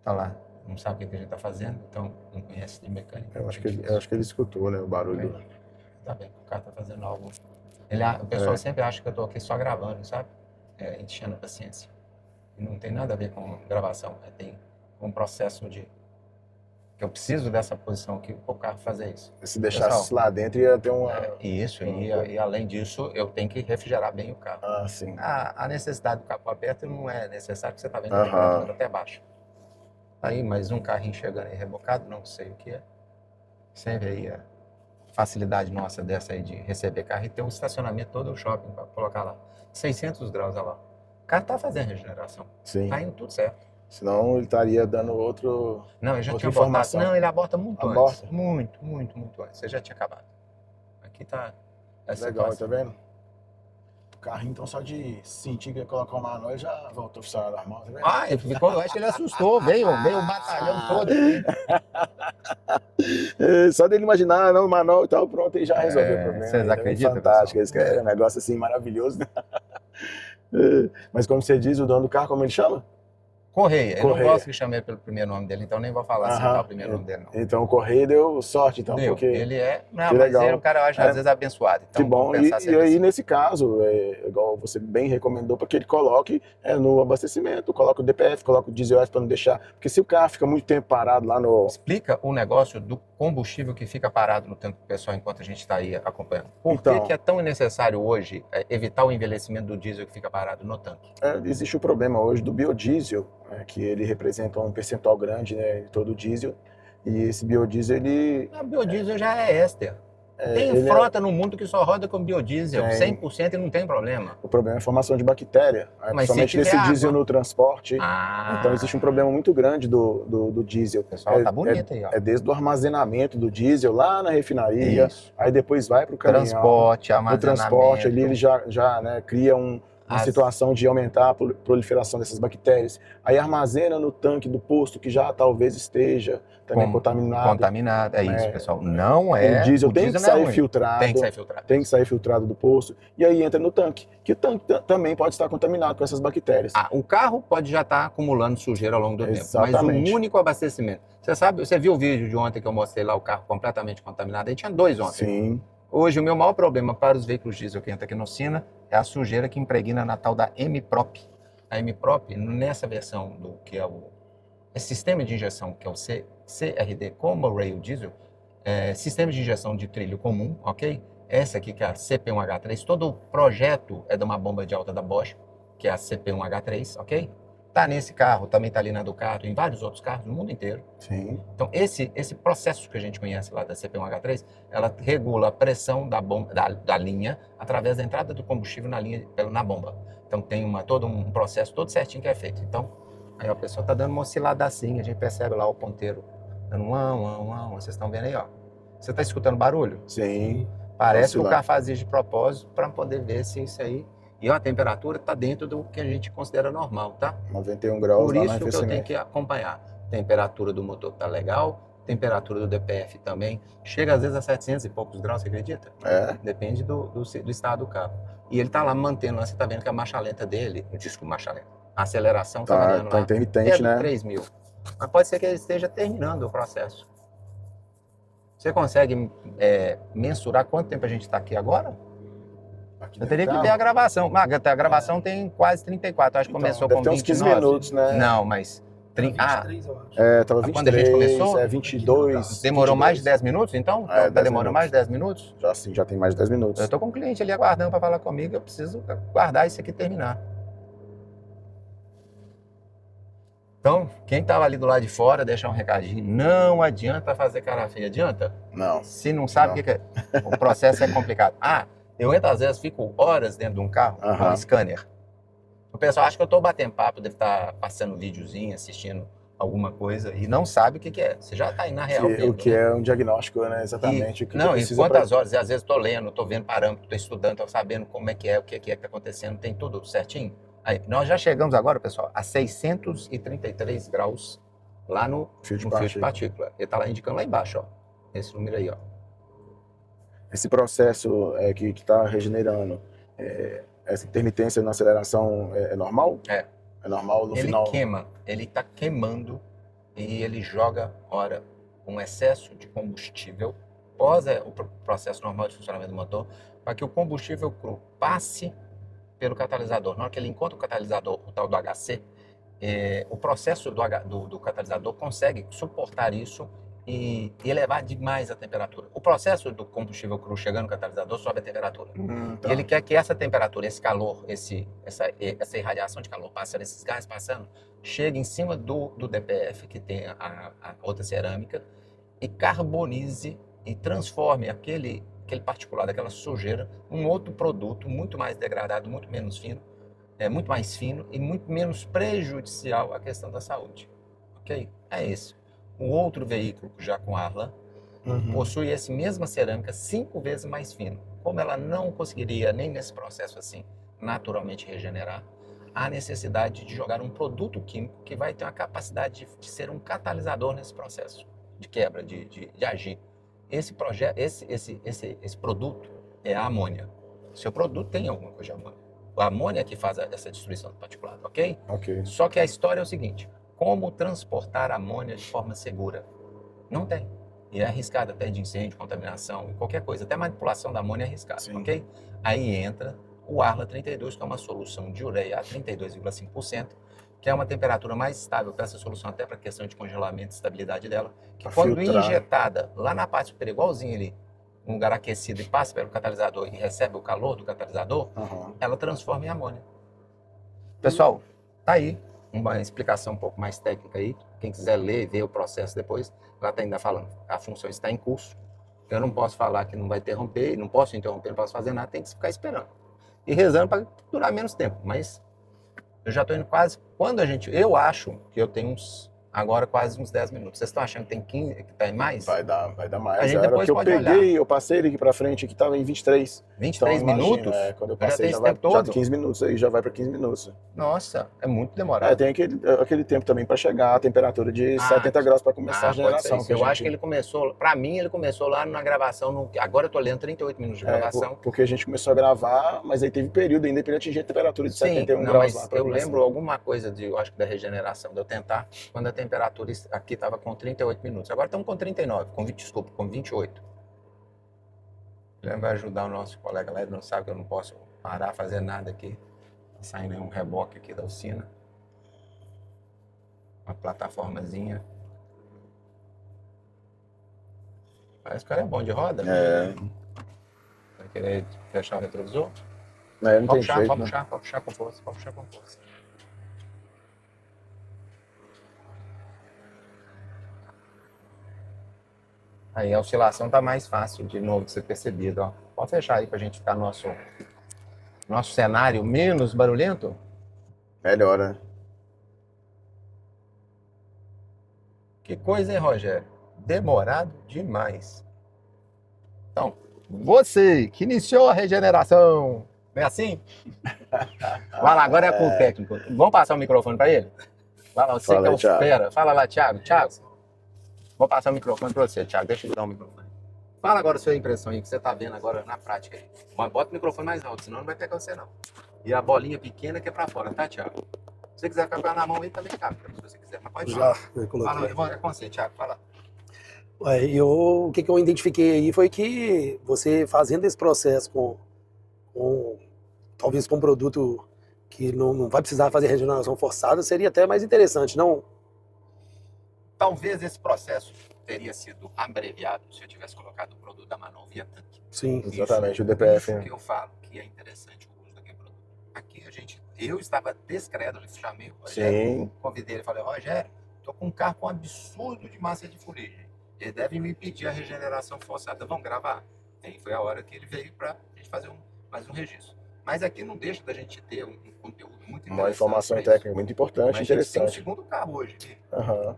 Tá lá. Não sabe o que a gente tá fazendo, então não conhece de mecânica. Eu acho que ele escutou, né? O barulho. Tá bem, o cara tá fazendo algo. O pessoal sempre acha que eu tô aqui só gravando, sabe? Enchendo a paciência. E não tem nada a ver com gravação. Tem um processo de... que eu preciso dessa posição aqui para o carro fazer isso. Se deixasse Pessoal, isso lá dentro, ia ter uma. Isso, e além disso, eu tenho que refrigerar bem o carro. Ah, sim. A necessidade do capô aberto não é necessário, porque você está vendo a Aham. temperatura até baixa. Aí, mas um carrinho chegando aí rebocado, não sei o que é. Sempre aí a facilidade nossa dessa aí de receber carro e ter um estacionamento todo o shopping para colocar lá. 600 graus, olha lá. O carro está fazendo regeneração, Sim. está indo tudo certo. Senão ele estaria dando outro. Não, ele já Outra tinha abortado. informação. Não, ele aborta muito Aborta? antes. Muito antes. Você já tinha acabado. Aqui tá essa Legal, situação. tá vendo? O carrinho, então, só de sentir que ia colocar o manual, ele já voltou a funcionar normal, tá vendo? Ah, ele ficou, eu acho que ele assustou. Veio o batalhão todo aqui. Só dele imaginar, não, o manual e tal, pronto, ele já resolveu o problema. vocês Ele é acreditam, fantástico, pessoal? esse é um negócio assim maravilhoso, né? Mas como você diz, o dono do carro, como ele chama? Correia. Eu não Correia. gosto de chamar ele pelo primeiro nome dele, então nem vou falar assim, Aham. tá, o primeiro nome dele, não. Então o Correia deu sorte, então, Deu. porque... Ele é... Não, que mas legal. ele é um cara, eu acho, às vezes, abençoado. Então, Que bom, vamos pensar e sempre aí assim. nesse caso, igual você bem recomendou, para que ele coloque no abastecimento, coloca o DPF, coloca o diesel para não deixar, porque se o carro fica muito tempo parado lá no... Explica o negócio do combustível que fica parado no tanque do pessoal enquanto a gente está aí acompanhando. Por Então. que é tão necessário hoje evitar o envelhecimento do diesel que fica parado no tanque? Existe o problema hoje do biodiesel, que ele representa um percentual grande, né, de todo o diesel, e esse biodiesel, ele... O biodiesel já é éster. Tem ele frota no mundo que só roda com biodiesel, Tem. 100% e não tem problema. O problema é a formação de bactéria, Mas principalmente se nesse tiver diesel água. no transporte. Ah, Então existe um problema muito grande do diesel. O pessoal tá bonito aí, ó. É desde o armazenamento do diesel lá na refinaria, Isso. aí depois vai para o caminhão. Transporte, No armazenamento. transporte ali ele já né, cria uma As- situação de aumentar a proliferação dessas bactérias. Aí armazena no tanque do posto que já talvez esteja também contaminado. Contaminado, é isso, É. pessoal. Não é. O diesel tem que não é sair ruim. filtrado. Tem que sair filtrado. Tem que sair filtrado do posto. E aí entra no tanque. Que o tanque também pode estar contaminado com essas bactérias. O carro pode já estar acumulando sujeira ao longo do tempo, mas Exatamente. o único abastecimento. Você viu o vídeo de ontem que eu mostrei lá o carro completamente contaminado? Aí tinha 2 ontem. Sim. Hoje o meu maior problema para os veículos diesel que entram aqui na oficina é a sujeira que impregna na tal da MPROP. A MPROP, nessa versão do que é esse sistema de injeção, que é o CRD Combo Rail Diesel, sistema de injeção de trilho comum, ok? Essa aqui que é a CP1H3, todo o projeto é de uma bomba de alta da Bosch, que é a CP1H3, ok? Tá nesse carro, também tá ali na Ducato, em vários outros carros no mundo inteiro. Sim. Então, esse processo que a gente conhece lá da CP1H3, ela regula a pressão da bomba, da linha através da entrada do combustível na bomba. Então, tem todo um processo todo certinho que é feito. Então, aí a pessoa tá dando uma oscilada assim, a gente percebe lá o ponteiro dando vocês estão vendo aí, ó. Você tá escutando barulho? Sim. Parece que o Oscilar. carro fazia de propósito para poder ver se isso aí... E a temperatura está dentro do que a gente considera normal, tá? 91 graus Por lá no isso que eu tenho arrefecimento. que acompanhar. Temperatura do motor tá legal, temperatura do DPF também. Chega às vezes a 700 e poucos graus, você acredita? Depende do estado do carro. E ele tá lá mantendo, você tá vendo que a marcha lenta dele, desculpa, marcha lenta, a aceleração tá variando Tá lá. intermitente, né? 3.000. Mas pode ser que ele esteja terminando o processo. Você consegue mensurar quanto tempo a gente está aqui agora? Eu teria que ver a gravação. A gravação tem quase 34. Acho que começou deve com ter uns 15 29. minutos, né? Não, mas... 23, eu acho. Tava 23, Quando a gente começou? 22. Demorou 22. mais de 10 minutos, então? É, 10 Demorou minutos. mais de 10 minutos? Já sim, já tem mais de 10 minutos. Eu tô com um cliente ali aguardando para falar comigo. Eu preciso guardar isso aqui e terminar. Então, quem estava ali do lado de fora, deixar um recadinho. Não adianta fazer cara feia. Adianta? Não. Se não sabe o que é. O processo é complicado. Eu às vezes fico horas dentro de um carro com um scanner. O pessoal acha que eu estou batendo papo, deve estar passando um videozinho, assistindo alguma coisa e não sabe o que é. Você já está aí na real. O que é um diagnóstico, né? Exatamente. O que Não, e precisa quantas horas? E às vezes estou lendo, estou vendo parâmetro, estou estudando, estou sabendo como é que é, o que está acontecendo, tem tudo certinho. Aí, nós já chegamos agora, pessoal, a 633 graus lá no fio de partícula. Ele está lá indicando lá embaixo, ó. Esse número aí, ó. Esse processo que está regenerando, essa intermitência na aceleração é normal? É. É normal no Ele final? queima, ele está queimando e ele joga, ora, um excesso de combustível, após o processo normal de funcionamento do motor, para que o combustível cru passe pelo catalisador. Na hora que ele encontra o catalisador, o tal do HC, o processo do catalisador consegue suportar isso e elevar demais a temperatura. O processo do combustível cru chegando no catalisador sobe a temperatura. Tá. E ele quer que essa temperatura, esse calor, essa irradiação de calor passando, esses gases passando, chegue em cima do DPF, que tem a outra cerâmica, e carbonize e transforme aquele particulado, aquela sujeira, um outro produto muito mais degradado, muito menos fino, muito mais fino e muito menos prejudicial à questão da saúde. Ok? É isso. O outro veículo, já com Arla, possui essa mesma cerâmica 5 vezes mais fino. Como ela não conseguiria, nem nesse processo assim, naturalmente regenerar, há necessidade de jogar um produto químico que vai ter a capacidade de ser um catalisador nesse processo de quebra, de agir. Esse produto é a amônia. Seu produto tem alguma coisa de amônia. A amônia é que faz essa destruição do particulado, ok? Ok. Só que a história é o seguinte: como transportar amônia de forma segura? Não tem. E é arriscado até de incêndio, contaminação, qualquer coisa. Até manipulação da amônia é arriscada, ok? Aí entra o Arla 32, que é uma solução de ureia a 32,5%, que é uma temperatura mais estável para essa solução, até para a questão de congelamento e estabilidade dela, que quando injetada lá na parte superior, igualzinho ali, um lugar aquecido e passa pelo catalisador e recebe o calor do catalisador, ela transforma em amônia. Pessoal, tá aí uma explicação um pouco mais técnica aí. Quem quiser ler e ver o processo depois, ela está ainda falando. A função está em curso. Eu não posso falar que não vai interromper, não posso interromper, não posso fazer nada, tem que ficar esperando. E rezando para durar menos tempo. Mas eu já estou indo quase... Eu acho que eu tenho agora quase uns 10 minutos. Vocês estão achando que tem 15, que tá em mais? Vai dar mais. A gente depois pode olhar. Eu passei ele aqui pra frente, que tava em 23. 23 então, minutos? Imagina, quando eu Já passei, tem já esse vai tempo já todo? de 15 minutos aí, já vai pra 15 minutos. Nossa, é muito demorado. Tem aquele tempo também pra chegar a temperatura de 70 graus pra começar a geração. Eu acho que ele começou, pra mim, ele começou lá na gravação, agora eu tô lendo 38 minutos de gravação. Porque a gente começou a gravar, mas aí teve período ainda pra ele atingir a temperatura de 71 não, graus mas lá. eu lembro alguma coisa eu acho que da regeneração, de eu tentar, quando a temperatura aqui estava com 38 minutos. Agora estamos com 39, com 28. Ele vai ajudar o nosso colega lá, ele não sabe que eu não posso parar, fazer nada aqui. Tá saindo aí um reboque aqui da oficina. Uma plataformazinha. Parece que o cara é bom de roda. Vai querer fechar o retrovisor? Não tem Pode puxar, jeito, pode né? puxar, pode puxar com força, pode puxar com força. Aí a oscilação tá mais fácil de novo de ser percebido, ó. Pode fechar aí pra gente ficar nosso cenário menos barulhento. Melhor, né? Que coisa, hein, Rogério? Demorado demais. Então, você que iniciou a regeneração, não é assim? Vai lá, agora é com o técnico. Vamos passar o microfone para ele? Vai lá, você Fala que é aí, o Thiago. fera. Fala lá, Thiago. Thiago, vou passar o microfone para você, Thiago. Deixa eu te dar o microfone. Fala agora a sua impressão aí, que você tá vendo agora na prática aí. Mas bota o microfone mais alto, senão não vai pegar você não. E a bolinha pequena que é para fora, tá, Thiago? Se você quiser ficar na mão aí, também cabe, se você quiser. Mas pode Já, falar. eu coloquei. Fala, eu vou com você, Thiago. Fala. O que eu identifiquei aí foi que você fazendo esse processo talvez com um produto que não vai precisar fazer regeneração forçada, seria até mais interessante, não? Talvez esse processo teria sido abreviado se eu tivesse colocado o produto da Manon via tanque. Sim. Exatamente, o DPF. Isso que eu falo que é interessante o uso daquele produto. Aqui eu estava descredo, eu chamei o Rogério, Sim. convidei ele e falei, Rogério, tô com um carro com um absurdo de massa de fuligem. Ele deve me pedir a regeneração forçada. Vamos gravar? Aí foi a hora que ele veio para a gente fazer mais um registro. Mas aqui não deixa da gente ter um conteúdo muito interessante. Uma informação pra isso. técnica muito importante, Mas a gente tem um interessante. segundo carro hoje. Aham.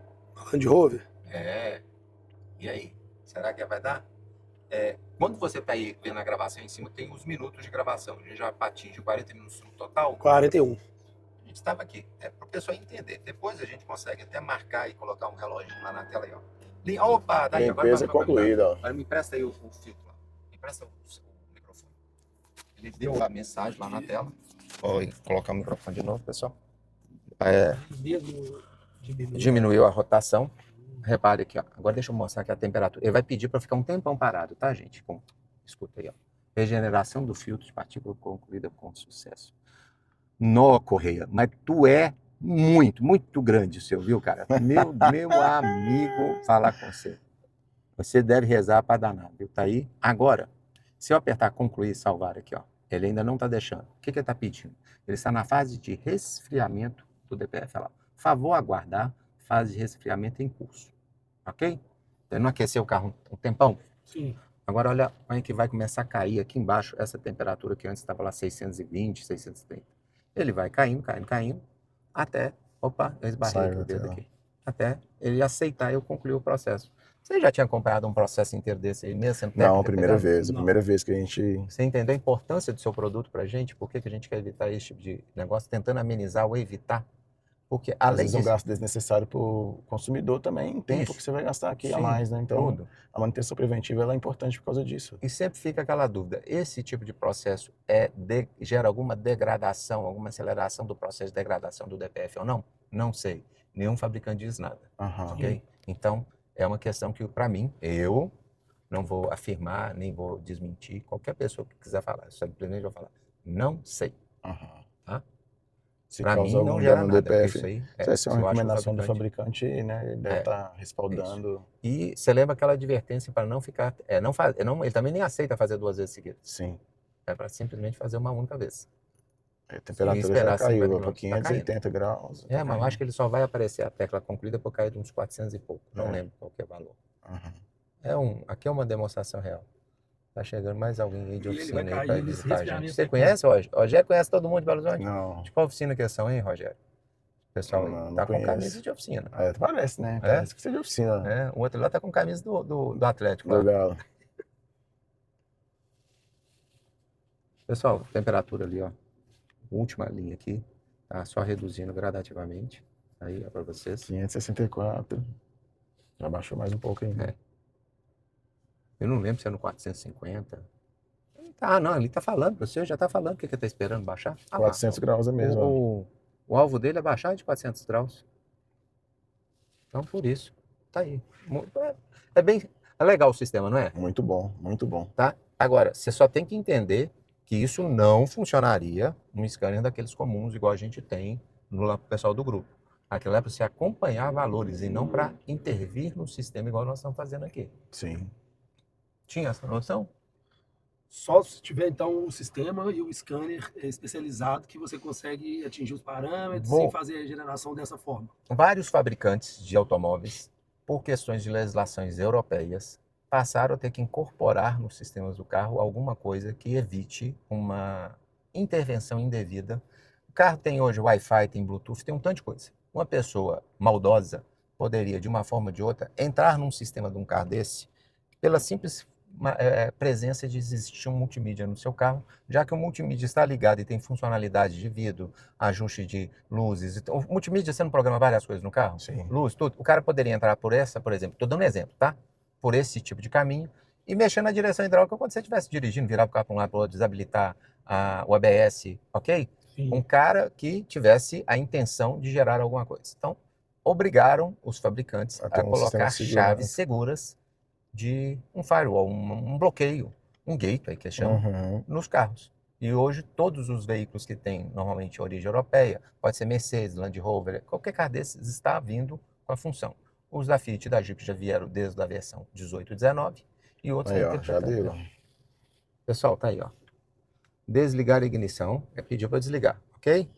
Land Rover? É. E aí? Será que vai dar? Quando você tá aí vendo a gravação em cima, tem os minutos de gravação. A gente já atinge 40 minutos no total. 41. A gente estava aqui. É para o pessoal entender. Depois a gente consegue até marcar e colocar um relógio lá na tela aí, ó. Opa, daí, Limpeza concluída, ó. Agora me empresta aí o filtro lá. Me empresta o microfone. Ele deu a mensagem lá na tela. Vou colocar o microfone de novo, pessoal. Diminuiu a rotação. Repare aqui, ó. Agora deixa eu mostrar aqui a temperatura. Ele vai pedir para ficar um tempão parado, tá, gente? Escuta aí, ó. Regeneração do filtro de partícula concluída com sucesso. Nó, Correia, mas tu é muito, muito grande, você viu, cara? Meu amigo, falar com você. Você deve rezar para danar, viu? Tá aí? Agora, se eu apertar concluir e salvar aqui, ó, ele ainda não está deixando. O que ele está pedindo? Ele está na fase de resfriamento do DPF. Olha lá. Favor aguardar, fase de resfriamento em curso. Ok? Ele não aqueceu o carro um tempão? Sim. Agora, olha que vai começar a cair aqui embaixo, essa temperatura que antes estava lá 620, 630. Ele vai caindo, até... Opa, eu esbarrei aqui o dedo aqui. Até ele aceitar e eu concluir o processo. Você já tinha acompanhado um processo inteiro desse aí mesmo? Não, primeira vez. A Não. primeira vez que a gente... Você entendeu a importância do seu produto pra gente? Por que a gente quer evitar esse tipo de negócio? Tentando amenizar ou evitar? Porque Às além vezes é um disso... gasto desnecessário para o consumidor também, tempo Isso. que você vai gastar aqui a Sim, mais, né? Então, tudo. a manutenção preventiva ela é importante por causa disso. E sempre fica aquela dúvida, esse tipo de processo gera alguma degradação, alguma aceleração do processo de degradação do DPF ou não? Não sei. Nenhum fabricante diz nada, Aham. ok? Então, é uma questão que, para mim, eu não vou afirmar, nem vou desmentir. Qualquer pessoa que quiser falar, eu simplesmente vou falar, não sei. Aham. Tá? Se Para causa mim, não algum gera dano no nada. Porque DPF, isso aí se essa é uma eu acho que o recomendação do fabricante, né? Ele deve estar respaldando. E você lembra aquela advertência para não ficar... ele também nem aceita fazer 2 vezes seguidas. Sim. É para simplesmente fazer uma única vez. A temperatura esperar já caiu 50 para minutos, tá 580 graus. Mas eu acho que ele só vai aparecer a tecla concluída por cair de uns 400 e pouco. Não lembro qual que é o valor. Aham. Aqui é uma demonstração real. Tá chegando mais alguém aí de E ele oficina vai aí cair para nesse visitar a gente. resfriamento Você aqui. conhece, Rogério? Rogério conhece todo mundo de Belo Horizonte? Não. De qual oficina que são, hein, Rogério? O pessoal aí Não tá com conheço. camisa de oficina. Parece, né? Parece que seja de oficina. O outro lá tá com camisa do Atlético. Lá. Legal. Pessoal, temperatura ali, ó. Última linha aqui. Tá só reduzindo gradativamente. Aí, ó, para vocês. 564. Já baixou mais um pouco ainda. Eu não lembro se é no 450. Não, ele tá falando para você, já tá falando o que ele tá esperando baixar. 400 graus é mesmo. ó. O alvo dele é baixar de 400 graus. Então, por isso, tá aí. É legal o sistema, não é? Muito bom, muito bom. Tá? Agora, você só tem que entender que isso não funcionaria num scanner daqueles comuns, igual a gente tem no pessoal do grupo. Aquilo é para você acompanhar valores e não para intervir no sistema, igual nós estamos fazendo aqui. Sim. Tinha essa noção? Só se tiver, então, o sistema e o scanner especializado que você consegue atingir os parâmetros Bom. e fazer a regeneração dessa forma. Vários fabricantes de automóveis, por questões de legislações europeias, passaram a ter que incorporar nos sistemas do carro alguma coisa que evite uma intervenção indevida. O carro tem hoje Wi-Fi, tem Bluetooth, tem um tanto de coisa. Uma pessoa maldosa poderia, de uma forma ou de outra, entrar num sistema de um carro desse pela simples presença de existir um multimídia no seu carro, já que o multimídia está ligado e tem funcionalidade de vidro, ajuste de luzes. O multimídia, você não programa várias coisas no carro? Sim. Luz, tudo. O cara poderia entrar por essa, por exemplo, estou dando um exemplo, tá? Por esse tipo de caminho e mexer na direção hidráulica quando você estivesse dirigindo, virar o carro para um lado para o outro, desabilitar o ABS, ok? Sim. Um cara que tivesse a intenção de gerar alguma coisa. Então, obrigaram os fabricantes A ter a um colocar sistema de chaves segurança. seguras de um firewall, um bloqueio, um gateway que chama, Uhum. nos carros. E hoje todos os veículos que têm normalmente origem europeia, pode ser Mercedes, Land Rover, qualquer carro desses está vindo com a função. Os da Fiat e da Jeep já vieram desde a versão 18 e 19 e outros Aí, ainda ó, já deu. Pessoal, tá aí, ó. Desligar a ignição, pediu para desligar, ok?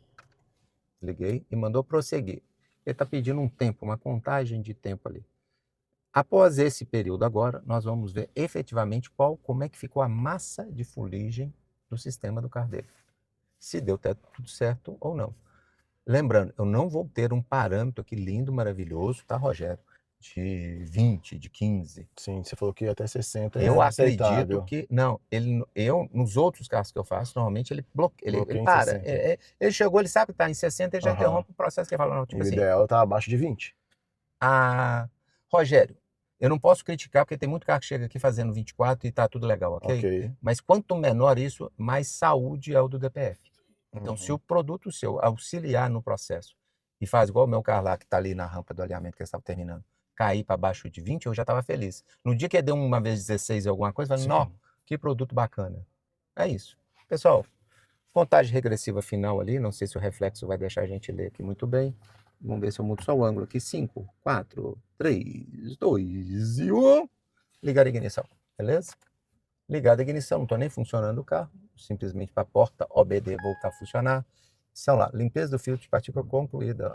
Desliguei e mandou prosseguir. Ele está pedindo um tempo, uma contagem de tempo ali. Após esse período agora, nós vamos ver efetivamente como é que ficou a massa de fuligem do sistema do carro dele. Se deu tudo certo ou não. Lembrando, eu não vou ter um parâmetro aqui lindo, maravilhoso, tá, Rogério? De 20, de 15. Sim, você falou que até 60 Eu é acredito aceitável. que... Não, nos outros carros que eu faço, normalmente ele bloqueia, Bloqueia ele em para. 60. Ele chegou, ele sabe que está em 60, ele já Aham. interrompe o processo que ele fala, não, E tipo o assim... ideal tá abaixo de 20. Rogério, eu não posso criticar, porque tem muito carro que chega aqui fazendo 24 e tá tudo legal, ok? Ok. Mas quanto menor isso, mais saúde é o do DPF. Então, Uhum. se o produto seu auxiliar no processo e faz igual o meu carro lá, que tá ali na rampa do alinhamento que eu estava terminando, cair para baixo de 20, eu já estava feliz. No dia que ele deu uma vez 16 ou alguma coisa, eu falei, Sim. não, que produto bacana. É isso. Pessoal, contagem regressiva final ali, não sei se o reflexo vai deixar a gente ler aqui muito bem. Vamos ver se eu mudo só o ângulo aqui. 5, 4, 3, 2 e 1. Ligar a ignição, beleza? Ligada a ignição, não estou nem funcionando o carro. Simplesmente para a porta OBD voltar a funcionar. São lá, limpeza do filtro de partícula concluída.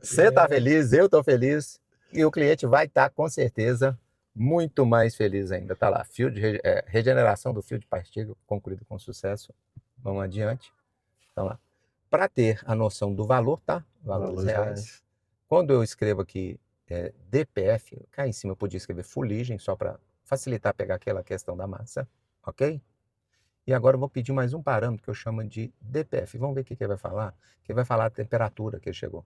Você está feliz, eu estou feliz. E o cliente vai estar, com certeza, muito mais feliz ainda. Está lá, regeneração do fio de partícula concluído com sucesso. Vamos adiante. Então lá. Para ter a noção do valor, tá? Valores reais. Quando eu escrevo aqui DPF, cá em cima eu podia escrever fuligem, só para facilitar pegar aquela questão da massa, ok? E agora eu vou pedir mais um parâmetro que eu chamo de DPF. Vamos ver o que ele vai falar? Que ele vai falar a temperatura que ele chegou.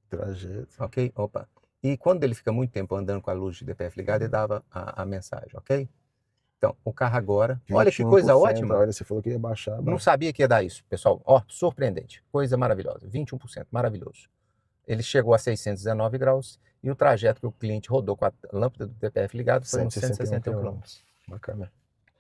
Trajeto. Ok? Opa. E quando ele fica muito tempo andando com a luz de DPF ligada, ele dava a mensagem, ok? Então, o carro agora... Olha que coisa 21%, ótima. Olha, você falou que ia baixar. Não sabia que ia dar isso, pessoal. Ó, surpreendente. Coisa maravilhosa. 21%, maravilhoso. Ele chegou a 619 graus e o trajeto que o cliente rodou com a lâmpada do DPF ligado foi uns 161 km. Bacana.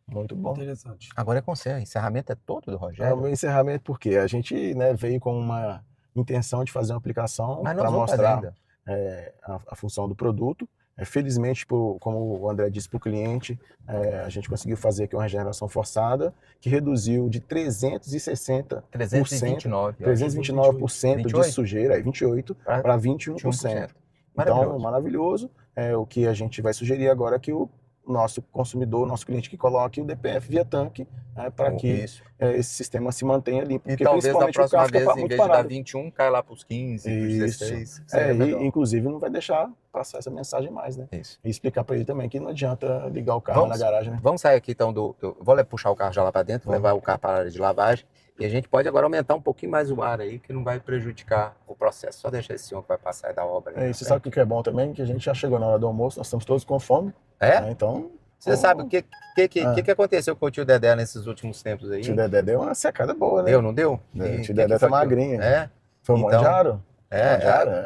Muito bom. Interessante. Agora é com você. O encerramento é todo do É o Rogério. meu encerramento porque a gente, né, veio com uma intenção de fazer uma aplicação Mas nós para vamos fazer mostrar ainda. a função do produto. Felizmente, como o André disse para o cliente, a gente conseguiu fazer aqui uma regeneração forçada que reduziu de 360%, 329. 329% de 28? sujeira, 28% para 21%. 21%. Então, maravilhoso. O que a gente vai sugerir agora é que o nosso consumidor, nosso cliente, que coloque o DPF via tanque para que esse sistema se mantenha limpo. E talvez da próxima vez, em muito vez de dar parado. 21, cai lá para os 15, para os 16. E, inclusive, não vai deixar passar essa mensagem mais, né? Isso. E explicar para ele também que não adianta ligar o carro na garagem, né? Vamos sair aqui, então, vou puxar o carro já lá para dentro, levar o carro para a área de lavagem. E a gente pode agora aumentar um pouquinho mais o ar aí, que não vai prejudicar o processo. Só deixar esse senhor que vai passar da obra. E você sabe o que é bom também? Que a gente já chegou na hora do almoço, nós estamos todos com fome. É? Então... Você sabe o que aconteceu com o tio Dedé nesses últimos tempos aí? O tio Dedé deu uma secada boa, né? Deu, não deu? O tio Dedé tá magrinho. É? Foi o Monjaro?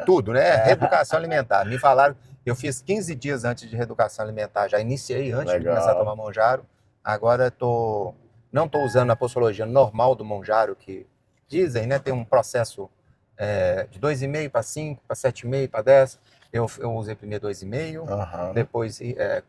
Tudo, né? Reeducação alimentar. Me falaram, eu fiz 15 dias antes de reeducação alimentar, já iniciei antes de começar a tomar Monjaro. Agora não estou usando a posologia normal do Monjaro, que dizem, né? Tem um processo de 2,5 para 5, para 7,5, para 10. Eu usei primeiro 2,5, Aham. depois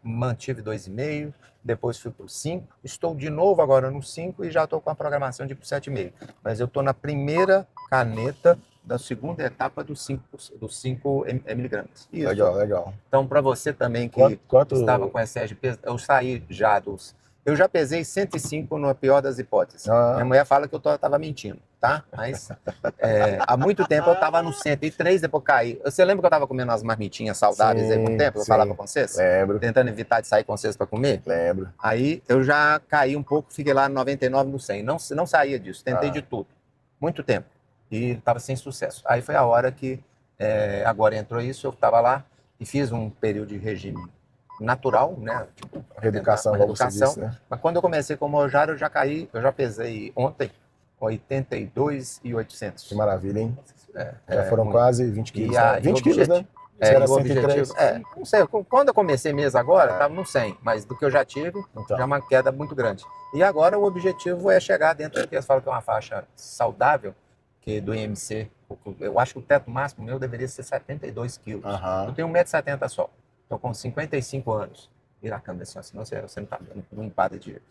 mantive 2,5, depois fui para o 5. Estou de novo agora no 5 e já estou com a programação de ir para o 7,5. Mas eu estou na primeira caneta da segunda etapa dos 5 miligramas. Isso. Legal, legal. Então, para você também que Quanto... estava com excesso de peso, eu saí já dos... Eu já pesei 105 na pior das hipóteses. Minha mulher fala que eu estava mentindo, tá? Mas há muito tempo eu estava no 103, depois caí. Você lembra que eu estava comendo umas marmitinhas saudáveis aí por um tempo? Eu falava com vocês? Lembro. Tentando evitar de sair com vocês para comer? Lembro. Aí eu já caí um pouco, fiquei lá no 99, no 100. Não saía disso, tentei de tudo. Muito tempo. E estava sem sucesso. Aí foi a hora que agora entrou isso, eu estava lá e fiz um período de regime natural, né? Tipo, Reeducação, como você disse, né? Mas quando eu comecei com o Monjaro, eu já pesei ontem 82,800. Que maravilha, hein? Já foram quase 20 quilos. 20 quilos, né? Você era o objetivo, 103. não sei, quando eu comecei mesmo agora, estava no 100, mas do que eu já tive, Então. já é uma queda muito grande. E agora o objetivo é chegar dentro do que eles falam que é uma faixa saudável, que do IMC, eu acho que o teto máximo meu deveria ser 72 quilos. Eu tenho 1,70 m só. Estou com 55 anos. Vira a câmera assim, senão você não está vendo, não empada de...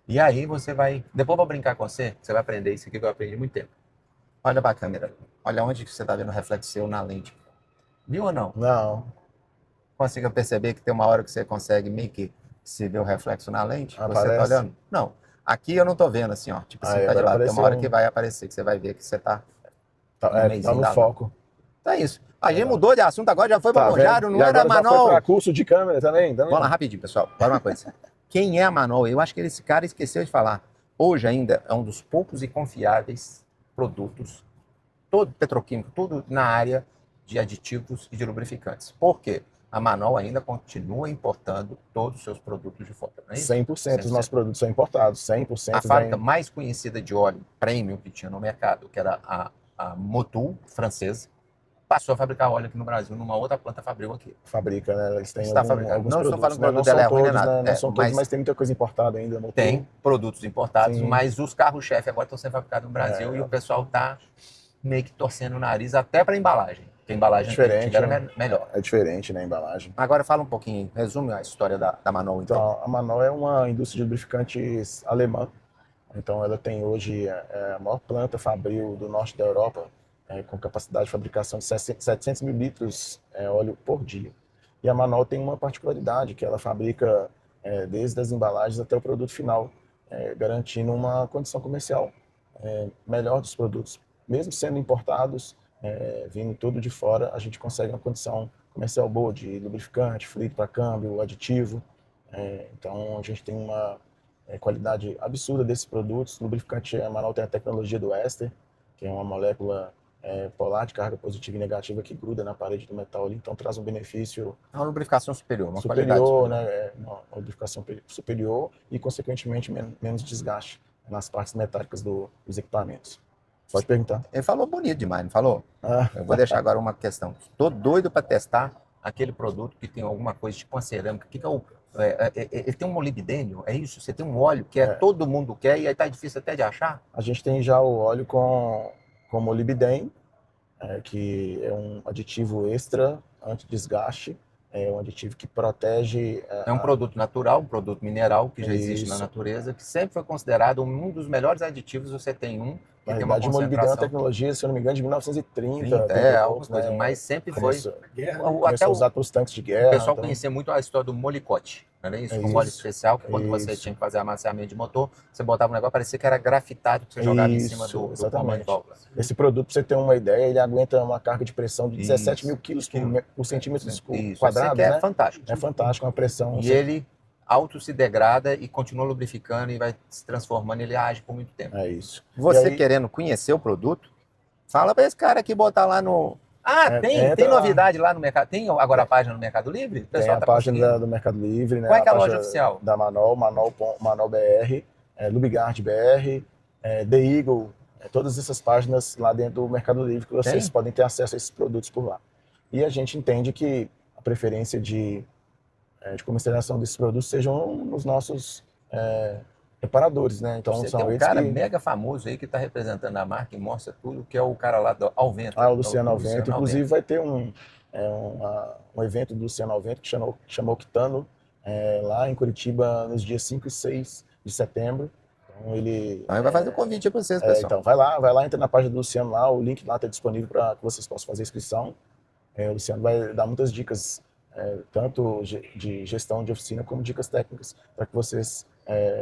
E aí você vai... Depois eu vou brincar com você vai aprender isso aqui que eu aprendi há muito tempo. Olha para a câmera. Olha onde que você está vendo o reflexo seu na lente. Viu ou não? Não. Consiga perceber que tem uma hora que você consegue meio que se ver o reflexo na lente? Você Aparece? está olhando? Não. Aqui eu não estou vendo assim, ó. Tipo assim, tá de lado. Tem uma hora que vai aparecer, que você vai ver que você está... Tá no foco. Então é isso. A gente mudou de assunto agora, já foi para Monjaro, não e era agora já Manol. foi para curso de câmera também? Vamos lá, rapidinho, pessoal. Fala uma coisa. Quem é a Manol? Eu acho que esse cara esqueceu de falar. Hoje ainda é um dos poucos e confiáveis produtos, todo petroquímico, tudo na área de aditivos e de lubrificantes. Por quê? A Manol ainda continua importando todos os seus produtos de fora. Não é isso? 100% dos nossos produtos são importados. 100%. A fábrica mais conhecida de óleo premium que tinha no mercado, que era a Motul, francesa, passou a fabricar óleo aqui no Brasil, numa outra planta fabril aqui. Fabrica, né? Eles têm Está alguns fabricando. Não produtos, estou falando que né? o produto dela é ruim nem todos, nada. Não são todos, mas tem muita coisa importada ainda. Tem produtos importados, Sim. mas os carros-chefe agora estão sendo fabricados no Brasil e o pessoal está meio que torcendo o nariz até para a embalagem. Porque a embalagem diferente, era melhor. É diferente, né, a embalagem. Agora fala um pouquinho, resume a história da Manol, então. Então, a Manol é uma indústria de lubrificantes alemã. Então, ela tem hoje a maior planta fabril do norte da Europa, com capacidade de fabricação de 700 mil litros óleo por dia. E a Manol tem uma particularidade, que ela fabrica desde as embalagens até o produto final, garantindo uma condição comercial melhor dos produtos. Mesmo sendo importados, vindo tudo de fora, a gente consegue uma condição comercial boa de lubrificante, fluido para câmbio, aditivo. Então, a gente tem uma qualidade absurda desses produtos. O lubrificante, a Manol tem a tecnologia do éster, que é uma molécula polar de carga positiva e negativa que gruda na parede do metal ali, então traz um benefício... É uma lubrificação superior, uma qualidade superior. Né? Uma lubrificação superior e, consequentemente, menos desgaste nas partes metálicas dos equipamentos. Pode perguntar. Ele falou bonito demais, não falou? Eu vou deixar agora uma questão. Estou doido para testar aquele produto que tem alguma coisa, tipo uma cerâmica. Que ele tem um molibdênio, é isso? Você tem um óleo que todo mundo quer e aí tá difícil até de achar? A gente tem já o óleo com molibdênio, que é um aditivo extra anti-desgaste, é um aditivo que protege... É um produto natural, um produto mineral que já existe na natureza, que sempre foi considerado um dos melhores aditivos. Você tem um que tem uma concentração... o molibdênio é uma tecnologia, se eu não me engano, de 1930. Alguma coisa, mas sempre foi... Começou a usar para os tanques de guerra. O pessoal conhecia muito a história do molicote, não era isso? Um óleo especial, que quando você tinha que fazer amaciamento de motor, você botava um negócio, parecia que era grafitado, que você jogava em cima do comando de válvula. Esse produto, para você ter uma ideia, ele aguenta uma carga de pressão de 17 mil quilos por centímetro quadrado, né? É fantástico. É fantástico, uma pressão... E ele auto se degrada e continua lubrificando e vai se transformando, ele age por muito tempo. É isso. Você querendo conhecer o produto, fala para esse cara aqui botar lá no... tem novidade lá no mercado? Tem agora a página no Mercado Livre? Tem a página do Mercado Livre, né? Qual é a loja oficial? Da Manol, Manol BR, Lubigard BR, The Eagle, todas essas páginas lá dentro do Mercado Livre que vocês podem ter acesso a esses produtos por lá. E a gente entende que a preferência de comercialização desses produtos sejam nos nossos reparadores, né? Então Você são tem um eles cara que... mega famoso aí que está representando a marca e mostra tudo, que é o cara lá do Alvento. Ah, o Luciano O Alvento. Inclusive vai ter um evento do Luciano Alvento que chamou Octano, lá em Curitiba nos dias 5 e 6 de setembro. Então ele... Então ele vai fazer o convite para vocês, pessoal. Então vai lá, entra na página do Luciano lá, o link lá está disponível para que vocês possam fazer a inscrição. O Luciano vai dar muitas dicas, tanto de gestão de oficina como dicas técnicas, para que vocês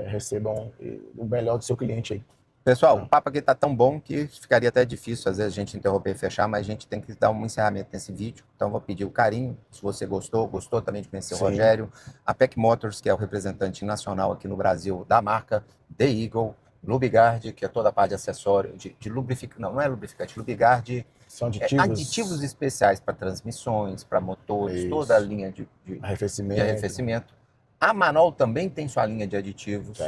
recebam o melhor do seu cliente aí. Pessoal, o papo aqui tá tão bom que ficaria até difícil às vezes a gente interromper e fechar, mas a gente tem que dar um encerramento nesse vídeo. Então vou pedir o carinho, se você gostou também de conhecer o Rogério, a PEC Motors, que é o representante nacional aqui no Brasil da marca, The Eagle, Lubigard, que é toda a parte de acessório, de lubrificante, não é lubrificante, Lubigard, são aditivos, aditivos especiais para transmissões, para motores, Isso. toda a linha de arrefecimento. A Manol também tem sua linha de aditivos,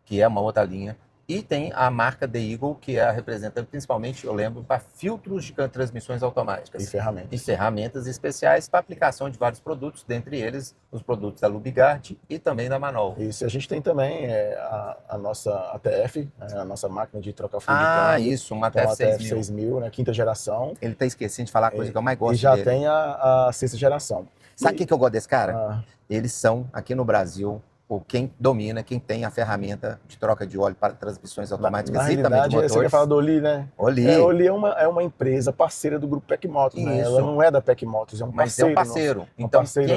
que é uma outra linha. E tem a marca The Eagle, que é a representante, principalmente, eu lembro, para filtros de transmissões automáticas. E ferramentas especiais para aplicação de vários produtos, dentre eles os produtos da Lubigard e também da Manol. Isso, a gente tem também a nossa ATF, a nossa máquina de trocar fluido de câmbio. câmbio. Isso, uma ATF 6000, né, quinta geração. Ele está esquecendo de falar a coisa que eu mais gosto E já dele. tem a sexta geração. Sabe o que eu gosto desse cara? Eles são, aqui no Brasil, quem domina, quem tem a ferramenta de troca de óleo para transmissões automáticas e também de motores. Você quer falar do Oli, né? Oli. Oli é uma empresa parceira do grupo PEC Motors, né? Ela não é da PEC Motors, é um parceiro. Mas é um parceiro. Nosso, então, parceiro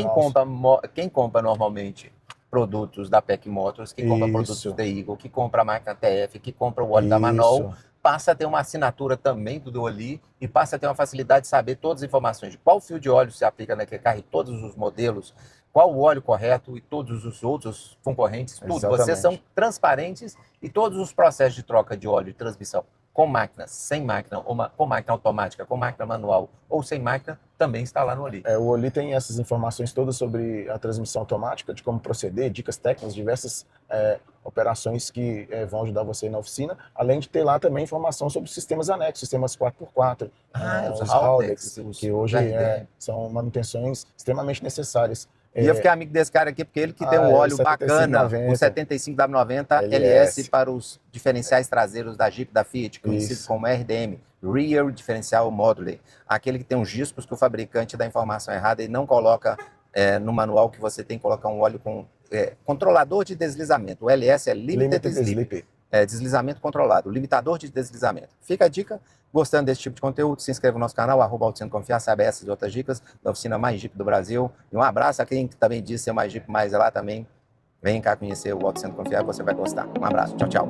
quem compra normalmente produtos da PEC Motors, quem compra produtos da Eagle, que compra a marca TF, que compra o óleo da Manol, passa a ter uma assinatura também do Oli e passa a ter uma facilidade de saber todas as informações de qual fio de óleo se aplica naquele carro, todos os modelos, qual o óleo correto e todos os outros concorrentes, tudo. Exatamente. Vocês são transparentes e todos os processos de troca de óleo e transmissão com máquina, sem máquina, com máquina automática, com máquina manual ou sem máquina, também está lá no Oli. O Oli tem essas informações todas sobre a transmissão automática, de como proceder, dicas técnicas, diversas operações que vão ajudar você na oficina, além de ter lá também informação sobre sistemas anexos, sistemas 4x4, os Haldex, que hoje são manutenções extremamente necessárias. E eu fiquei amigo desse cara aqui, porque ele que tem um óleo bacana, o 75W90 LS para os diferenciais traseiros da Jeep, da Fiat, conhecido como RDM, Rear Differential Module. Aquele que tem uns discos que o fabricante dá informação errada e não coloca no manual que você tem que colocar um óleo com controlador de deslizamento. O LS é Limited Slip. Deslizamento controlado, limitador de deslizamento. Fica a dica. Gostando desse tipo de conteúdo, se inscreva no nosso canal, @Autocentro Confiar, sabe essas e outras dicas da oficina mais Jeep do Brasil. E um abraço a quem também disse ser mais Jeep mais lá também. Vem cá conhecer o Autocentro Confiar, você vai gostar. Um abraço, tchau, tchau.